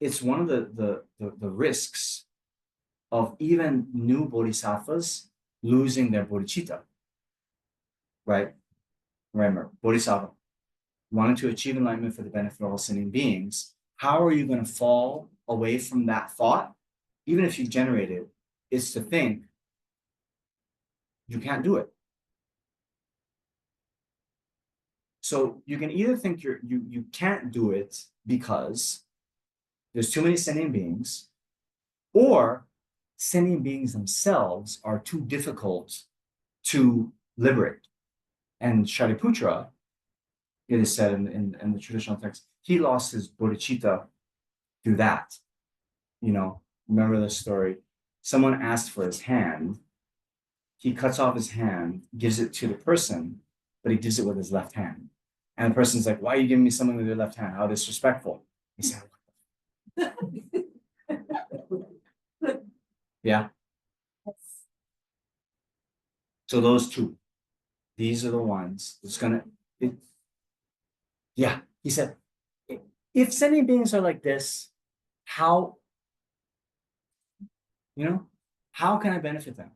it's one of the risks of even new bodhisattvas losing their bodhicitta, right? Remember, bodhisattva wanting to achieve enlightenment for the benefit of all sentient beings. How are you going to fall away from that thought, even if you generate it, is to think you can't do it. So you can either think you can't do it because there's too many sentient beings, or sentient beings themselves are too difficult to liberate. And Shariputra, it is said in the traditional text, he lost his bodhicitta through that. You know, remember the story? Someone asked for his hand. He cuts off his hand, gives it to the person, but he gives it with his left hand. And the person's like, why are you giving me something with your left hand? How disrespectful. He said, yeah. So those two, these are the ones that's gonna, yeah. He said, if sentient beings are like this, how, you know, how can I benefit them?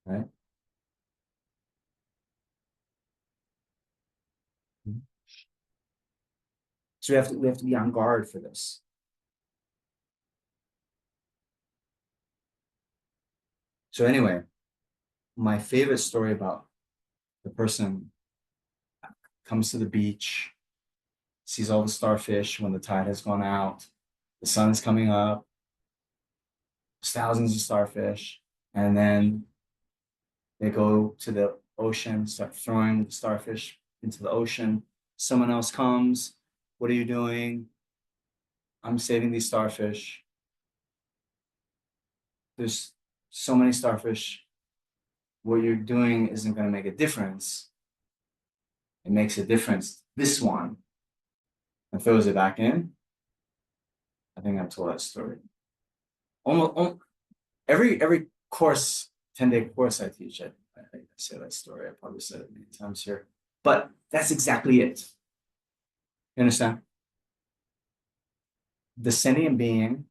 Right? So we have to be on guard for this. So anyway, my favorite story about the person comes to the beach, sees all the starfish when the tide has gone out, the sun is coming up, there's thousands of starfish, and then they go to the ocean, start throwing the starfish into the ocean. Someone else comes, what are you doing? I'm saving these starfish. There's so many starfish. What you're doing isn't going to make a difference. It makes a difference. This one, and throws it back in. I think I've told that story. Almost every course, 10-day course I teach, I say that story. I probably said it many times here, but that's exactly it. You understand? The sentient being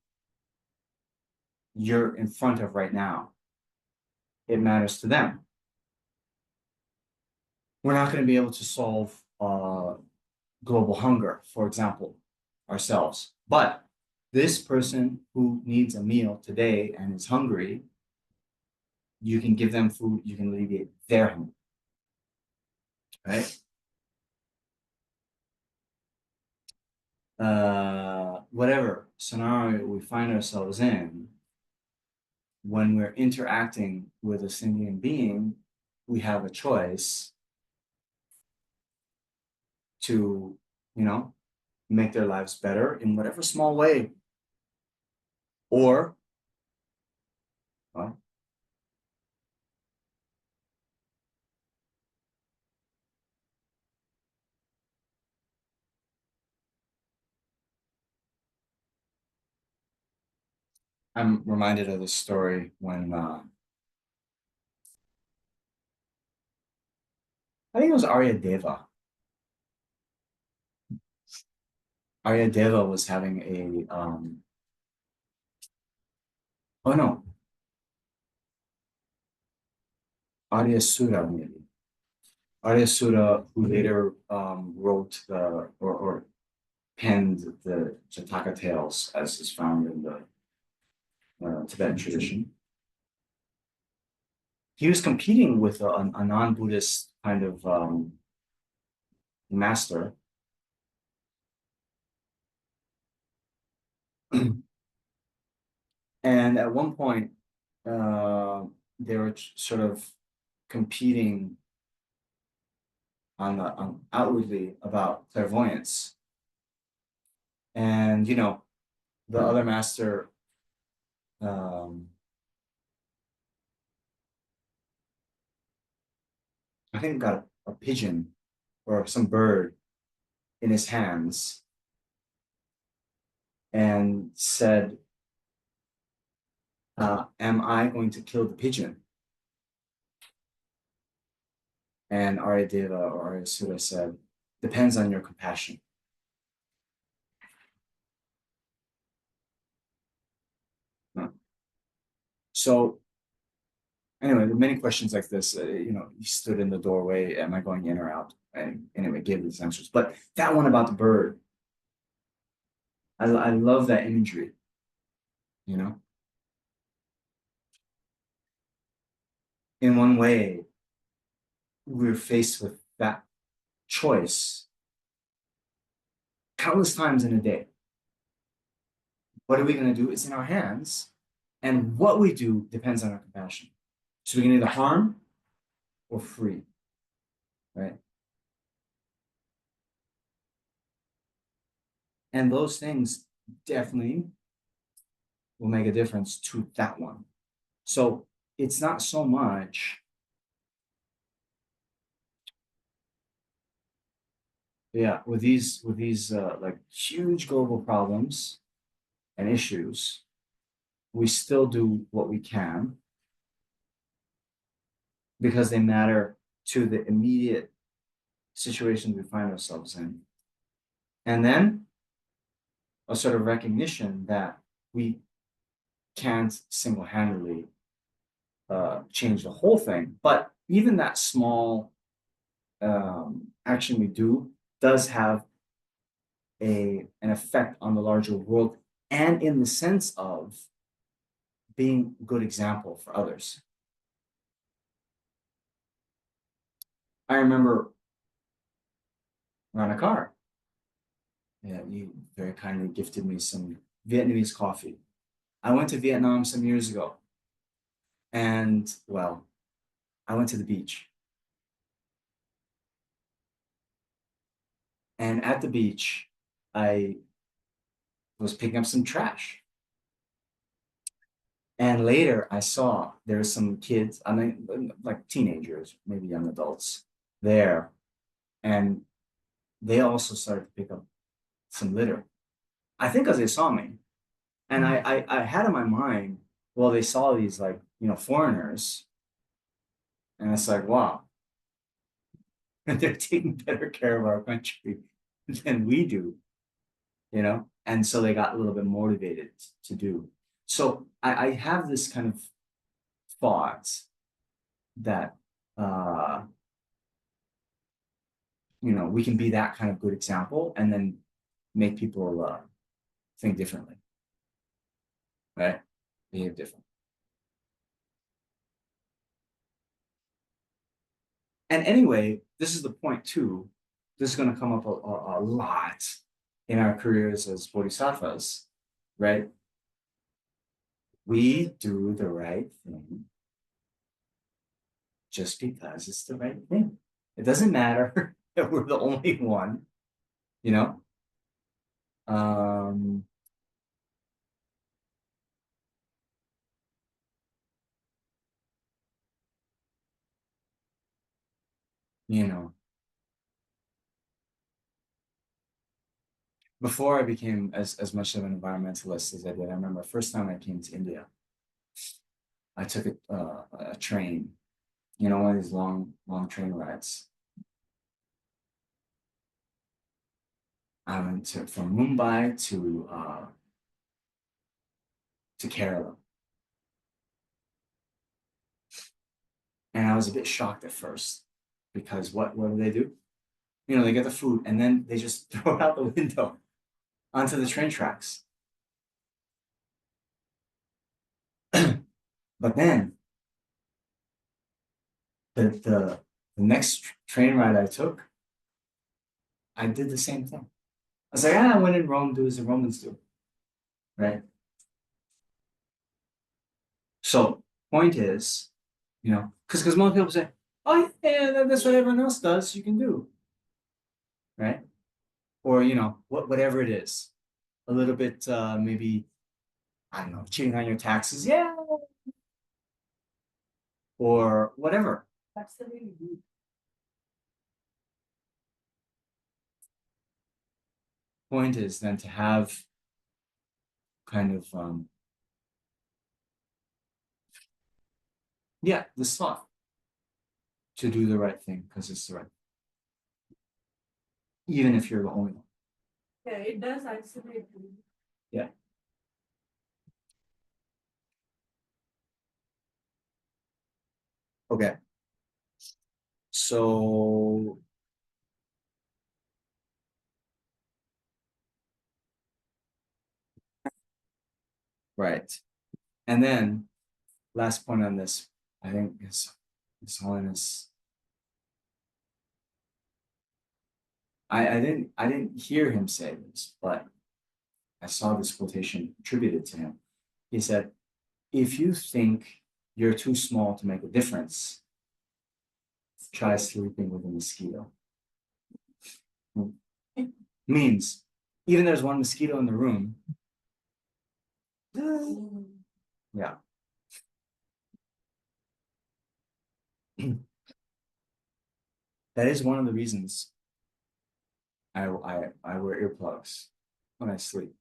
you're in front of right now, it matters to them. We're not going to be able to solve global hunger, for example, ourselves. But this person who needs a meal today and is hungry, you can give them food, you can alleviate their hunger, right? Whatever scenario we find ourselves in, when we're interacting with a sentient being, we have a choice to, make their lives better in whatever small way. Or, well, I'm reminded of this story when I think it was Arya Deva. Arya Deva was having a oh no, Arya Sura maybe. Arya Sura, who later wrote or penned the Jataka tales as is found in the Tibetan tradition. He was competing with a non-Buddhist kind of master. And at one point, they were sort of competing on outwardly about clairvoyance. And the other master I think got a pigeon or some bird in his hands and said, am I going to kill the pigeon? And Aryadeva or Aryasura said, depends on your compassion. So anyway, many questions like this, he stood in the doorway, am I going in or out? And anyway, gave these answers. But that one about the bird, I love that imagery, In one way, we're faced with that choice countless times in a day. What are we going to do? It's in our hands. And what we do depends on our compassion. So we can either harm or free, right? And those things definitely will make a difference to that one. So it's not so much, with these like huge global problems and issues, we still do what we can because they matter to the immediate situations we find ourselves in. And then a sort of recognition that we can't single-handedly change the whole thing, but even that small action we do does have an effect on the larger world, and in the sense of being a good example for others. I remember around a car. Yeah, you very kindly gifted me some Vietnamese coffee. I went to Vietnam some years ago, and well, I went to the beach. And at the beach, I was picking up some trash. And later I saw there were some kids, I mean, like teenagers, maybe young adults there. And they also started to pick up some litter. I think because they saw me. And I had in my mind, well, they saw these like, foreigners. And it's like, wow, and they're taking better care of our country than we do, And so they got a little bit motivated to do. So I have this kind of thought that we can be that kind of good example and then make people think differently, right? Behave differently. And anyway, this is the point too. This is going to come up a lot in our careers as bodhisattvas, right? We do the right thing just because it's the right thing. It doesn't matter that we're the only one, you know. You know, before I became as much of an environmentalist as I did, I remember the first time I came to India, I took a train, one of these long train rides. I went from Mumbai to Kerala. And I was a bit shocked at first because what do they do? They get the food and then they just throw it out the window onto the train tracks. But then the next train ride I took, I did the same thing. I was like, when in Rome, do as the Romans do, right? So point is, because most people say, oh yeah, that's what everyone else does, you can do, right? Or whatever it is, a little bit maybe, I don't know, cheating on your taxes, yeah, or whatever.
That's the way we do.
Point is then to have kind of this thought to do the right thing because it's the right, even if you're the only one.
Yeah, it does isolate you.
Yeah. Okay. So right. And then last point on this, I think is His Holiness. I didn't hear him say this, but I saw this quotation attributed to him. He said, if you think you're too small to make a difference, try sleeping with a mosquito. Means even there's one mosquito in the room. Yeah. That is one of the reasons I wear earplugs when I sleep.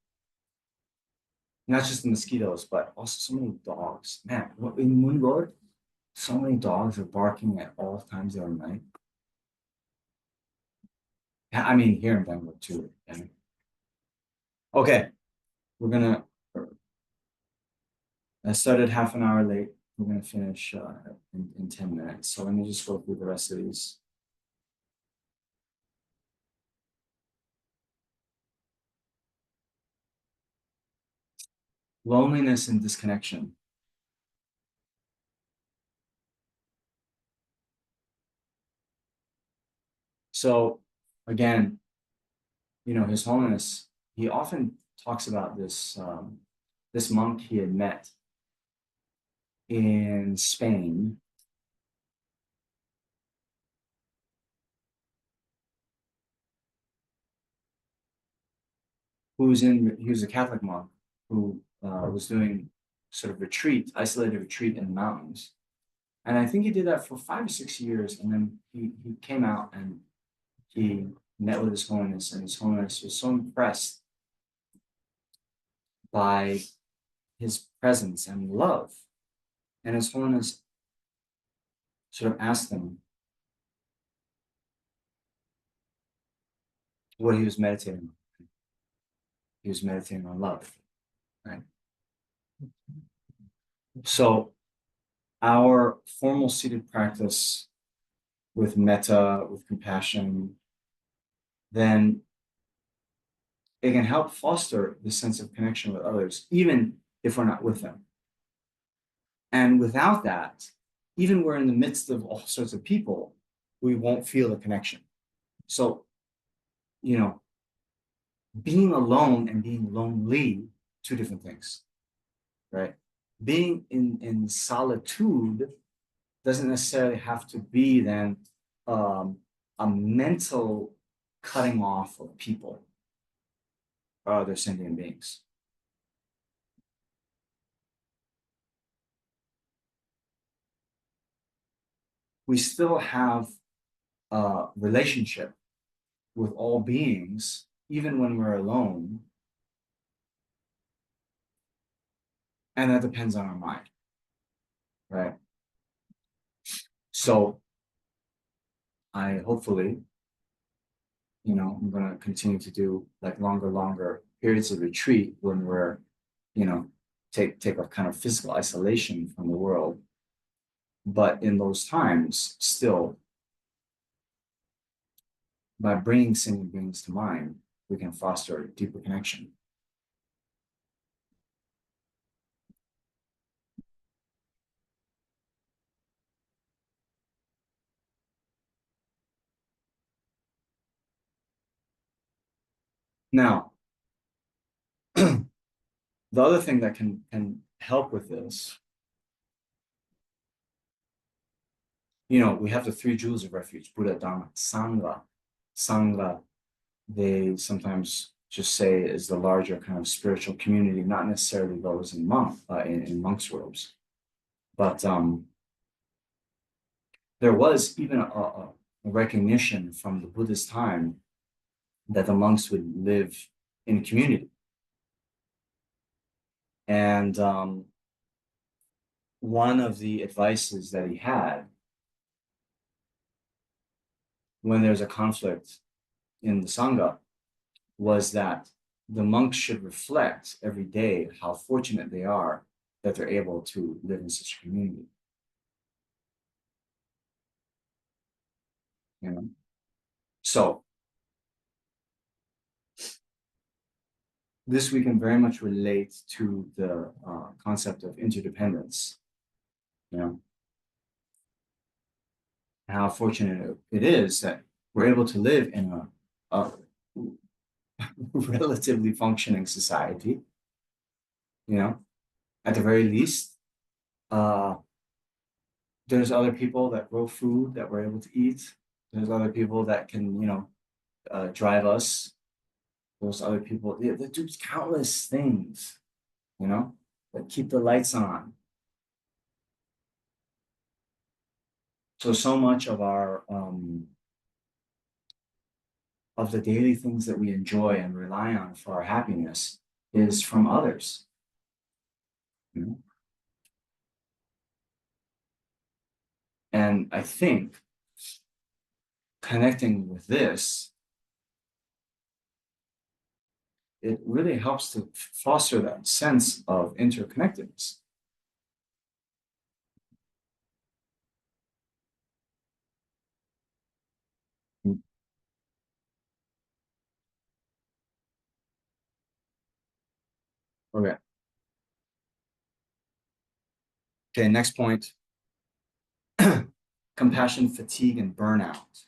Not just the mosquitoes, but also so many dogs. Man, in Moon Road, so many dogs are barking at all times of the night. Yeah, I mean here in Bangalore too. Okay, I started half an hour late. We're gonna finish in 10 minutes. So let me just go through the rest of these. loneliness and disconnection. So again, His Holiness, he often talks about this monk he had met in Spain, he was a Catholic monk who was doing sort of isolated retreat in the mountains. And I think he did that for 5 or 6 years. And then he came out and he met with His Holiness, and His Holiness was so impressed by his presence and love. And His Holiness sort of asked him what he was meditating on. He was meditating on love, right? So our formal seated practice with metta, with compassion, then it can help foster the sense of connection with others, even if we're not with them. And without that, even we're in the midst of all sorts of people, we won't feel the connection. So, being alone and being lonely, two different things, right? Being in solitude doesn't necessarily have to be then a mental cutting off of people or other sentient beings. We still have a relationship with all beings, even when we're alone. And that depends on our mind, right? So I hopefully, I'm going to continue to do like longer periods of retreat when we're, take a kind of physical isolation from the world. But in those times, still, by bringing sentient beings to mind, we can foster a deeper connection. Now, the other thing that can help with this, we have the three jewels of refuge: Buddha, Dharma, Sangha. Sangha, they sometimes just say, is the larger kind of spiritual community, not necessarily those in monks' robes. But there was even a recognition from the Buddhist time that the monks would live in a community. And one of the advices that he had when there's a conflict in the Sangha was that the monks should reflect every day how fortunate they are that they're able to live in such a community. So this we can very much relate to the concept of interdependence. How fortunate it is that we're able to live in a relatively functioning society. At the very least, there's other people that grow food that we're able to eat. There's other people that can, drive us. There's other people that do countless things, that keep the lights on. So much of our of the daily things that we enjoy and rely on for our happiness is from others. And I think connecting with this, it really helps to foster that sense of interconnectedness. Okay. Okay, next point. Compassion, fatigue, and burnout.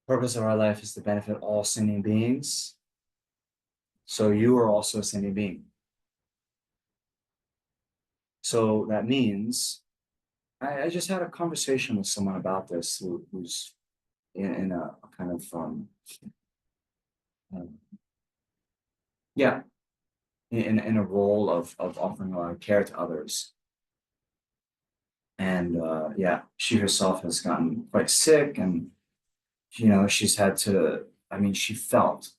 Purpose of our life is to benefit all sentient beings. So you are also a sentient being. So that means I just had a conversation with someone about this who's in a kind of um, yeah, in a role of offering a lot of care to others. And yeah, she herself has gotten quite sick, and she's had to, I mean, she felt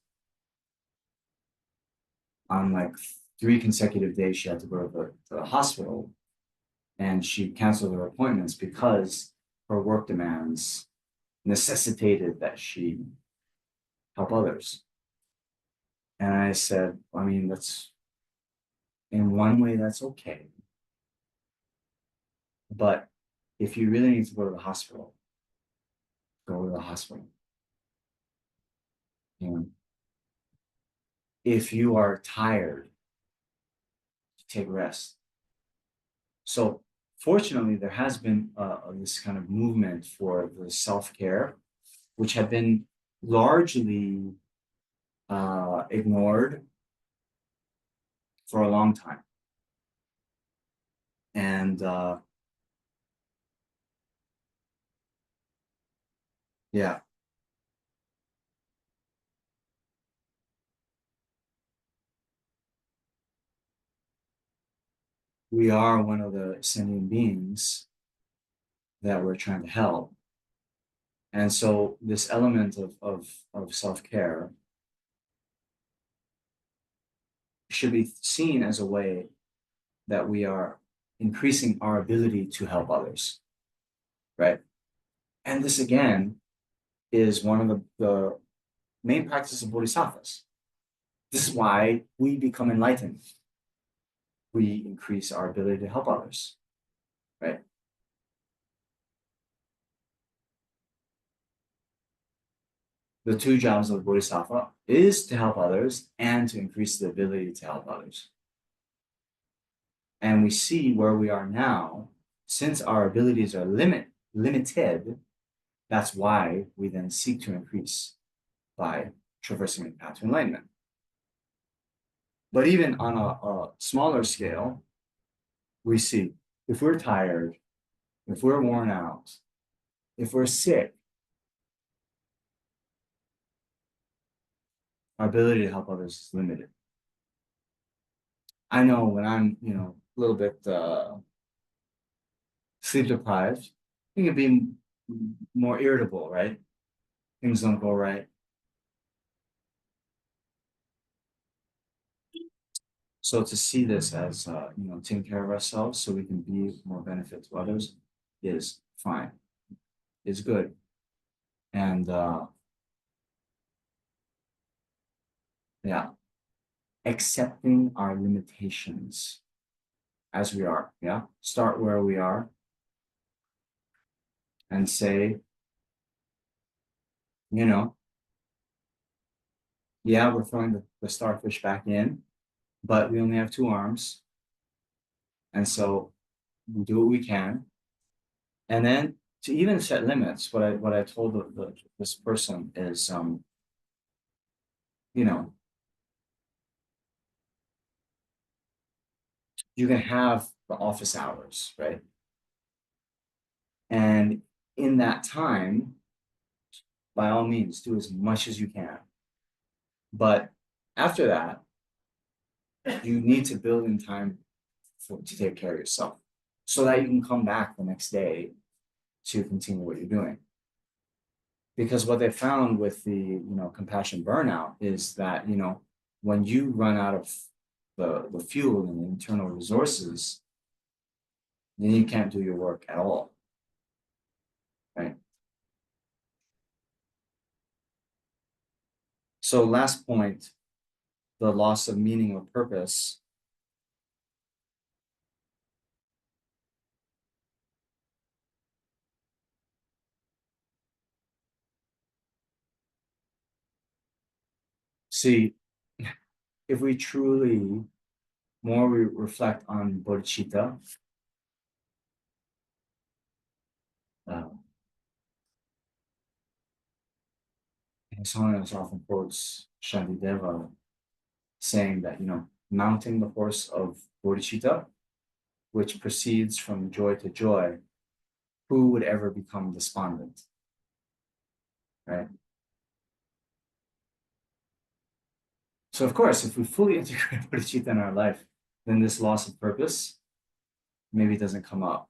on like 3 consecutive days she had to go to the hospital, and she canceled her appointments because her work demands necessitated that she help others. And I said, I mean, that's in one way that's okay. But if you really need to go to the hospital, go to the hospital. You know, if you are tired, take rest. So fortunately, there has been this kind of movement for the self-care, which had been largely ignored for a long time. And yeah, we are one of the sentient beings that we're trying to help. And so this element of self-care should be seen as a way that we are increasing our ability to help others, right? And this again is one of the main practices of bodhisattvas. This is why we become enlightened. We increase our ability to help others, right? The 2 jobs of a bodhisattva is to help others and to increase the ability to help others. And we see where we are now, since our abilities are limited, that's why we then seek to increase by traversing the path to enlightenment. But even on a smaller scale, we see if we're tired, if we're worn out, if we're sick, our ability to help others is limited. I know when I'm, a little bit sleep deprived, you can be more irritable, right? Things don't go right. So to see this as, taking care of ourselves so we can be more benefit to others is fine, is good. And yeah, accepting our limitations as we are, yeah? Start where we are and say, yeah, we're throwing the starfish back in, but we only have 2 arms. And so we do what we can. And then to even set limits, what I told this person is, you can have the office hours, right? And in that time, by all means, do as much as you can. But after that, you need to build in time to take care of yourself so that you can come back the next day to continue what you're doing. Because what they found with the compassion burnout is that when you run out of the fuel and the internal resources, then you can't do your work at all, right? So last point, the loss of meaning or purpose. See, if we truly more we reflect on bodhicitta, and someone else often quotes Shantideva saying that, mounting the horse of bodhicitta, which proceeds from joy to joy, who would ever become despondent? Right? So, of course, if we fully integrate bodhicitta in our life, then this loss of purpose maybe doesn't come up.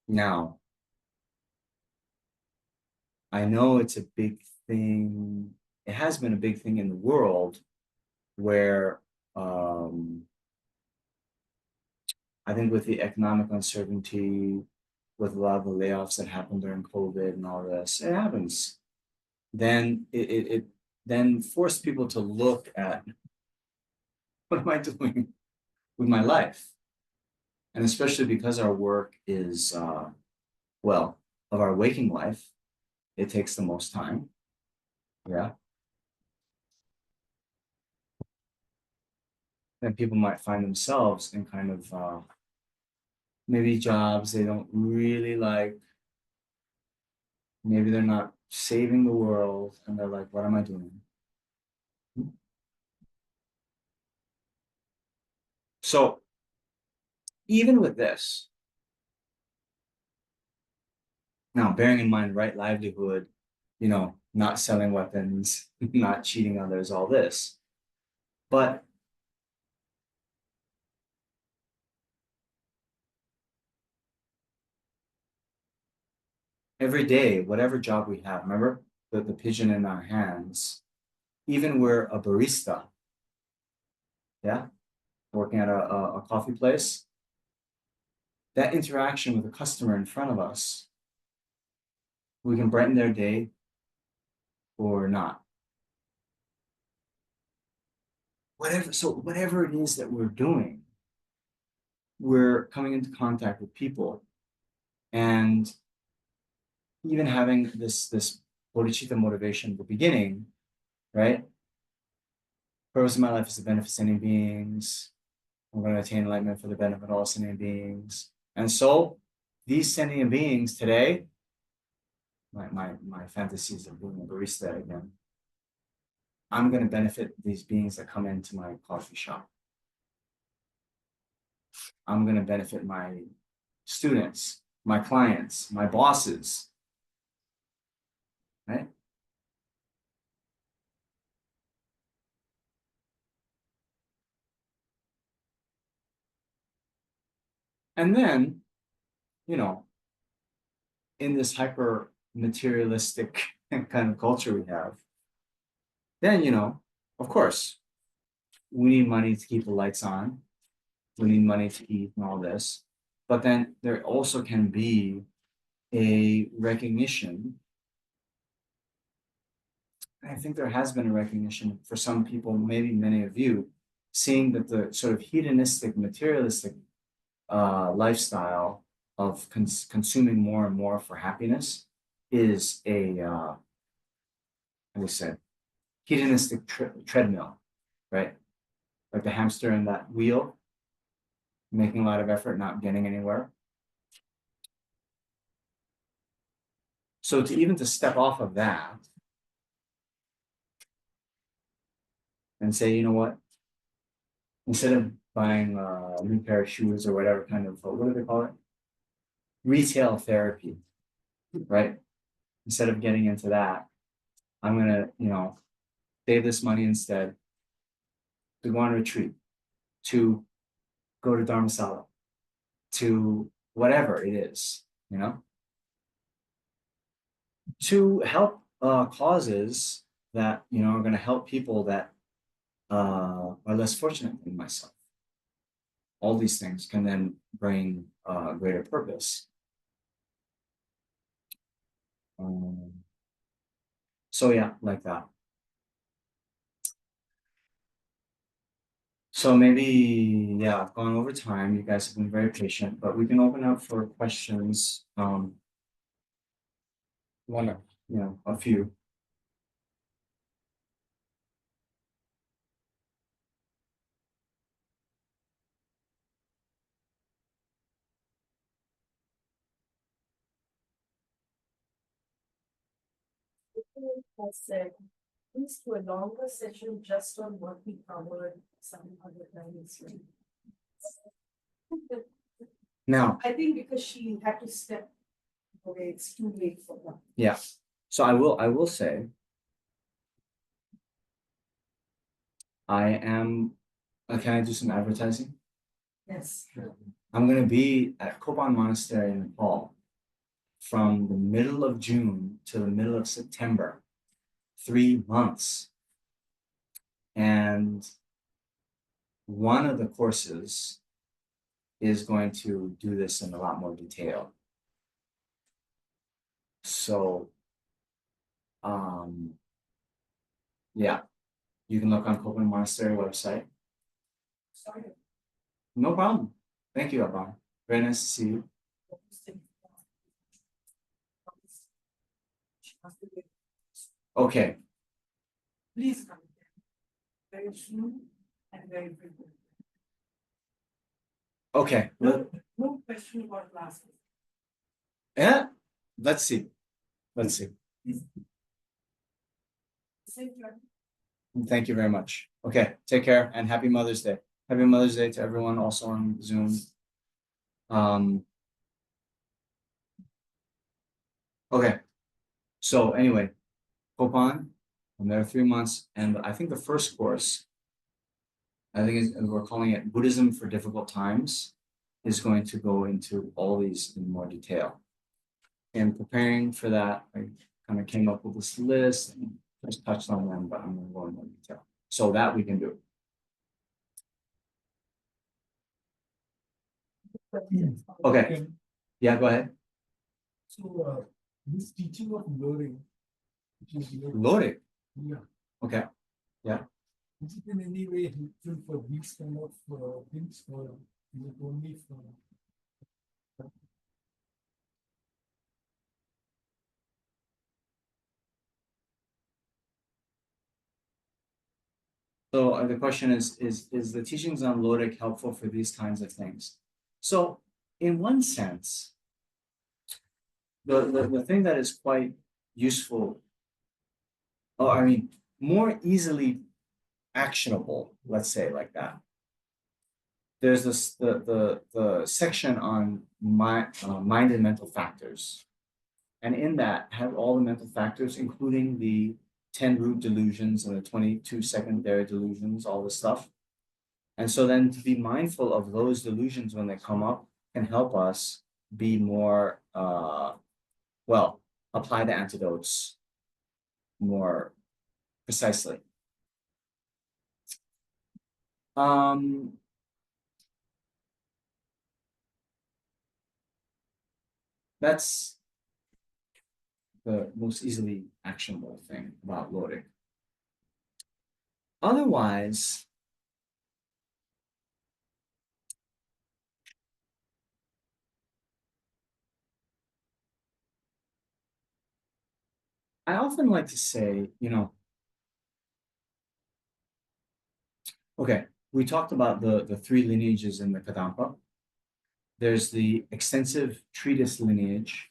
Now, I know it's a big thing. It has been a big thing in the world where I think with the economic uncertainty, with a lot of the layoffs that happened during COVID and all this, it happens. Then it then forced people to look at what am I doing with my life? And especially because our work is, well, of our waking life, it takes the most time. Yeah. Then people might find themselves in kind of maybe jobs they don't really like. Maybe they're not saving the world and they're like, what am I doing? So even with this, now bearing in mind right livelihood, not selling weapons, not cheating others, all this. But every day, whatever job we have, remember the pigeon in our hands, even we're a barista, yeah, working at a coffee place, that interaction with the customer in front of us, we can brighten their day or not. Whatever it is that we're doing, we're coming into contact with people and even having this bodhicitta motivation at the beginning, right? Purpose of my life is to benefit sentient beings. I'm going to attain enlightenment for the benefit of all sentient beings. And so these sentient beings today, my fantasies of being a barista again, I'm going to benefit these beings that come into my coffee shop. I'm going to benefit my students, my clients, my bosses, right? And then, in this hyper materialistic kind of culture we have, then, of course, we need money to keep the lights on. We need money to eat and all this. But then there also can be a recognition. I think there has been a recognition for some people, maybe many of you, seeing that the sort of hedonistic, materialistic lifestyle of consuming more and more for happiness is a, as I said, hedonistic treadmill, right? Like the hamster in that wheel, making a lot of effort, not getting anywhere. So to step off of that and say, you know what, instead of buying a new pair of shoes or whatever kind of, what do they call it? Retail therapy, right? Instead of getting into that, I'm gonna, save this money instead to go on retreat, to go to Dharmasala, to whatever it is, to help causes that, are going to help people that are less fortunate than myself. All these things can then bring greater purpose. So yeah, like that. So maybe, yeah, I've gone over time. You guys have been very patient, but we can open up for questions. A few.
I said, please do a longer session just on what we covered some other times.
Now,
I think because she had to step away, it's too late for her.
yeah. So I will say, can I do some advertising?
Yes.
I'm going to be at Kopan Monastery in Nepal from the middle of June to the middle of September, 3 months. And one of the courses is going to do this in a lot more detail. So, yeah, you can look on Kopan Monastery website.
Sorry.
No problem. Thank you, Abba. Very nice to see you. Okay.
Please come. Very soon and very frequent.
Okay.
No question about last week.
Yeah. Let's see. Let's see. Thank you very much. Okay. Take care and happy Mother's Day. Happy Mother's Day to everyone also on Zoom. Okay. So anyway, Kopan, I'm there 3 months, and I think the first course, we're calling it Buddhism for Difficult Times, is going to go into all these in more detail. And preparing for that, I kind of came up with this list and just touched on them, but I'm going to go in more detail. So that we can do. Okay. Yeah, go ahead.
So, this teaching of learning, which is
Loaded.
yeah,
Okay.
is it in any way helpful for these kind of things, or is it only for?
So the question is the teachings on Lodik helpful for these kinds of things? So in one sense, the thing that is quite useful, I mean, more easily actionable, let's say like that. There's this the section on mind and mental factors, and in that have all the mental factors, including the 10 root delusions and the 22 secondary delusions, all this stuff. And so then to be mindful of those delusions when they come up can help us be more, apply the antidotes more precisely. That's the most easily actionable thing about loading. Otherwise, I often like to say, okay, we talked about the 3 lineages in the Kadampa. There's the extensive treatise lineage,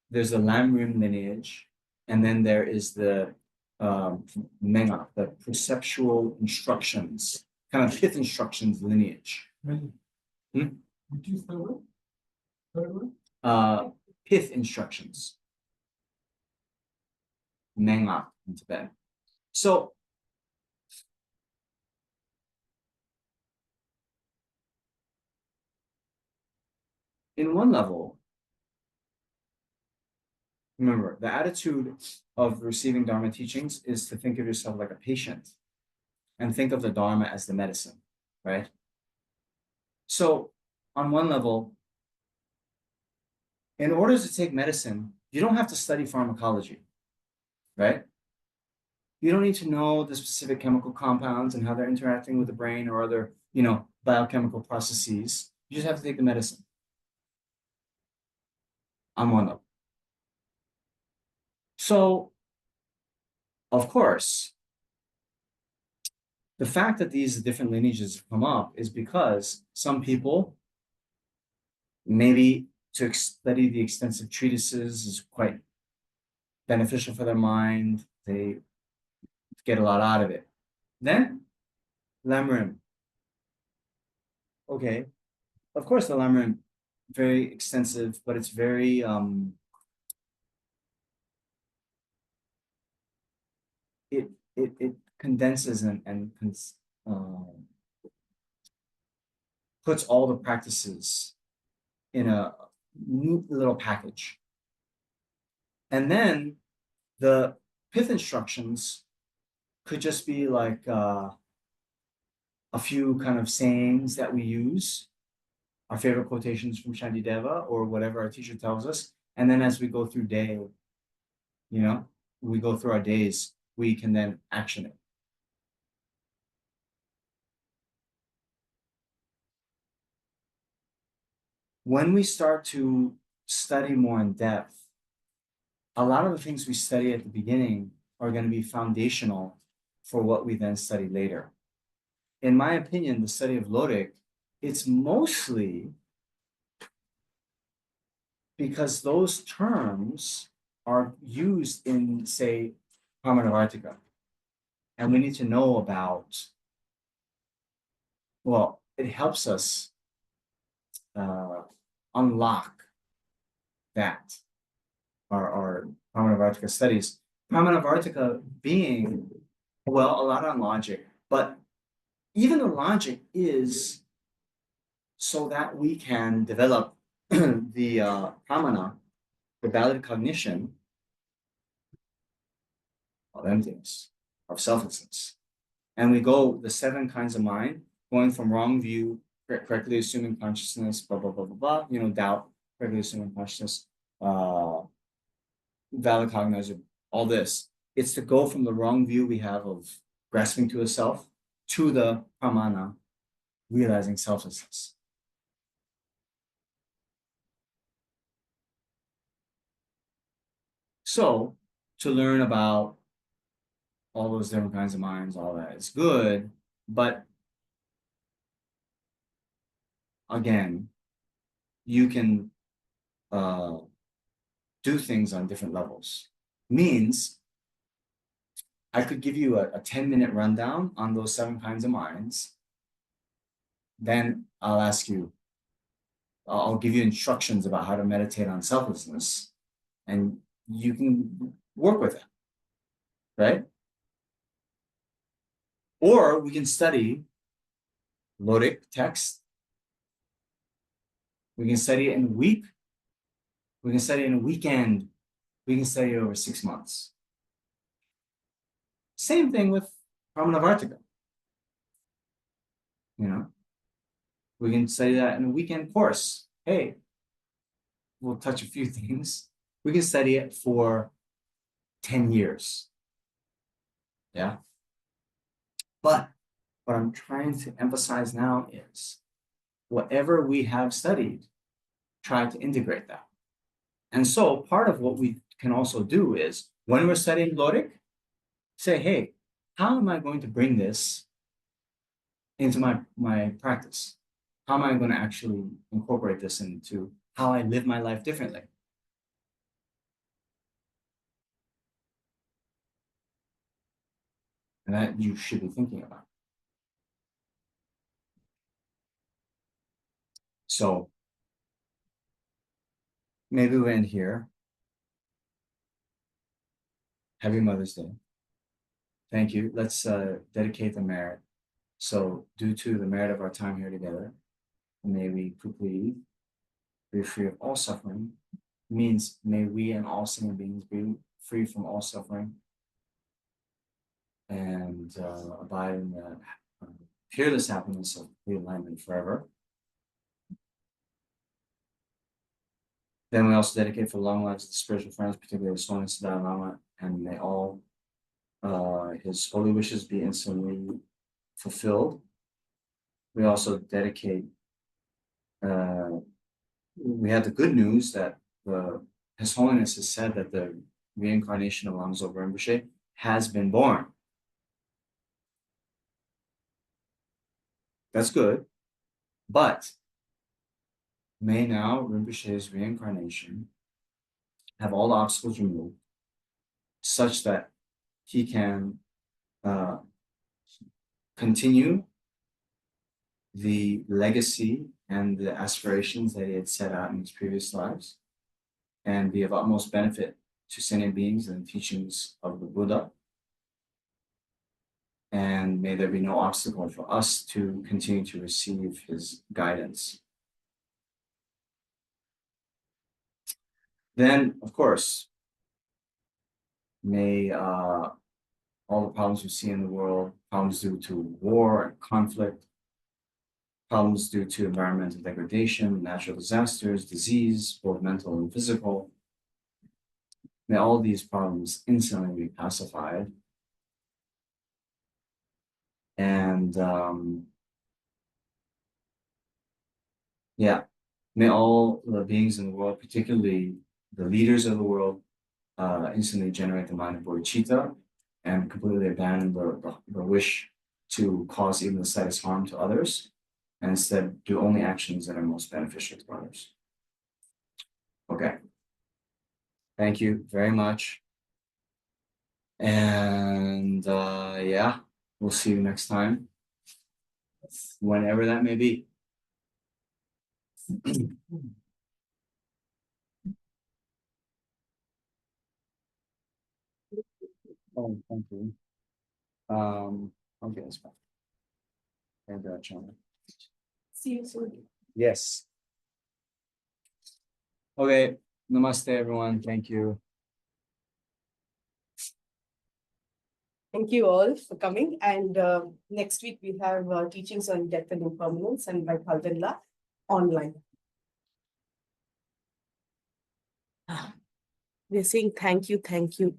there's the Lamrim lineage, and then there is the Menga, the perceptual instructions, kind of fifth instructions lineage.
Which is the one? Third one?
Pith instructions. Menga in Tibet. So in one level, remember, the attitude of receiving Dharma teachings is to think of yourself like a patient and think of the Dharma as the medicine, right? So on one level, in order to take medicine, you don't have to study pharmacology, right? You don't need to know the specific chemical compounds and how they're interacting with the brain or other, biochemical processes. You just have to take the medicine. On one level. So, of course, the fact that these different lineages have come up is because some people, maybe to study the extensive treatises is quite beneficial for their mind. they get a lot out of it. Then Lamrim. Okay, of course the Lamrim, very extensive, but it's very it condenses and puts all the practices in a neat little package. And then the pith instructions could just be like a few kind of sayings that we use, our favorite quotations from Shantideva or whatever our teacher tells us. And then as we go through we go through our days, we can then action it. When we start to study more in depth, a lot of the things we study at the beginning are going to be foundational for what we then study later. In my opinion, the study of Lodik, it's mostly because those terms are used in, say, Pramanavartika. And we need to know about, well, it helps us unlock that, our Pramanavartika studies. Pramanavartika being, well, a lot on logic, but even the logic is so that we can develop the pramana, the valid cognition of emptiness, of selflessness. And we go the 7 kinds of mind, going from wrong view, correctly assuming consciousness, blah, blah, blah, blah, blah, doubt, correctly assuming consciousness, valid cognition, all this. It's to go from the wrong view we have of grasping to a self to the pramana, realizing selflessness. So to learn about all those different kinds of minds, all that is good, but again, you can do things on different levels. Means I could give you a 10-minute rundown on those 7 kinds of minds. Then I'll give you instructions about how to meditate on selflessness, and you can work with it, right? Or we can study Lodik text. We can study it in a week. We can study it in a weekend. We can study it over 6 months. Same thing with Pramanavartika. We can study that in a weekend course. Hey, we'll touch a few things. We can study it for 10 years. Yeah. But what I'm trying to emphasize now is whatever we have studied, try to integrate that. And so part of what we can also do is when we're studying Lodik, say, hey, how am I going to bring this into my practice? How am I going to actually incorporate this into how I live my life differently? And that you should be thinking about. So maybe we'll end here. Happy Mother's Day. Thank you. Let's dedicate the merit. So due to the merit of our time here together, may we quickly be free of all suffering. Means may we and all sentient beings be free from all suffering and abide in the peerless happiness of realignment forever. Then we also dedicate for long lives to the spiritual friends, particularly His Holiness the Dalai Lama, and may all his holy wishes be instantly fulfilled. We also dedicate, we have the good news that His Holiness has said that the reincarnation of Lama Zopa Rinpoche has been born. That's good, but may now Rinpoche's reincarnation have all the obstacles removed, such that he can continue the legacy and the aspirations that he had set out in his previous lives and be of utmost benefit to sentient beings and the teachings of the Buddha. And may there be no obstacle for us to continue to receive his guidance. Then, of course, may all the problems we see in the world, problems due to war and conflict, problems due to environmental degradation, natural disasters, disease, both mental and physical, may all these problems instantly be pacified. And yeah, may all the beings in the world, particularly the leaders of the world, instantly generate the mind of bodhicitta and completely abandon the wish to cause even the slightest harm to others, and instead do only actions that are most beneficial to others. Okay. Thank you very much. And yeah, we'll see you next time, whenever that may be. Oh, thank you. Okay, that's fine. And China.
See you soon.
Yes. Okay. Namaste, everyone. Thank you.
Thank you all for coming. And next week we have teachings on death and impermanence and by Khaldanla online. We're saying thank you, thank you.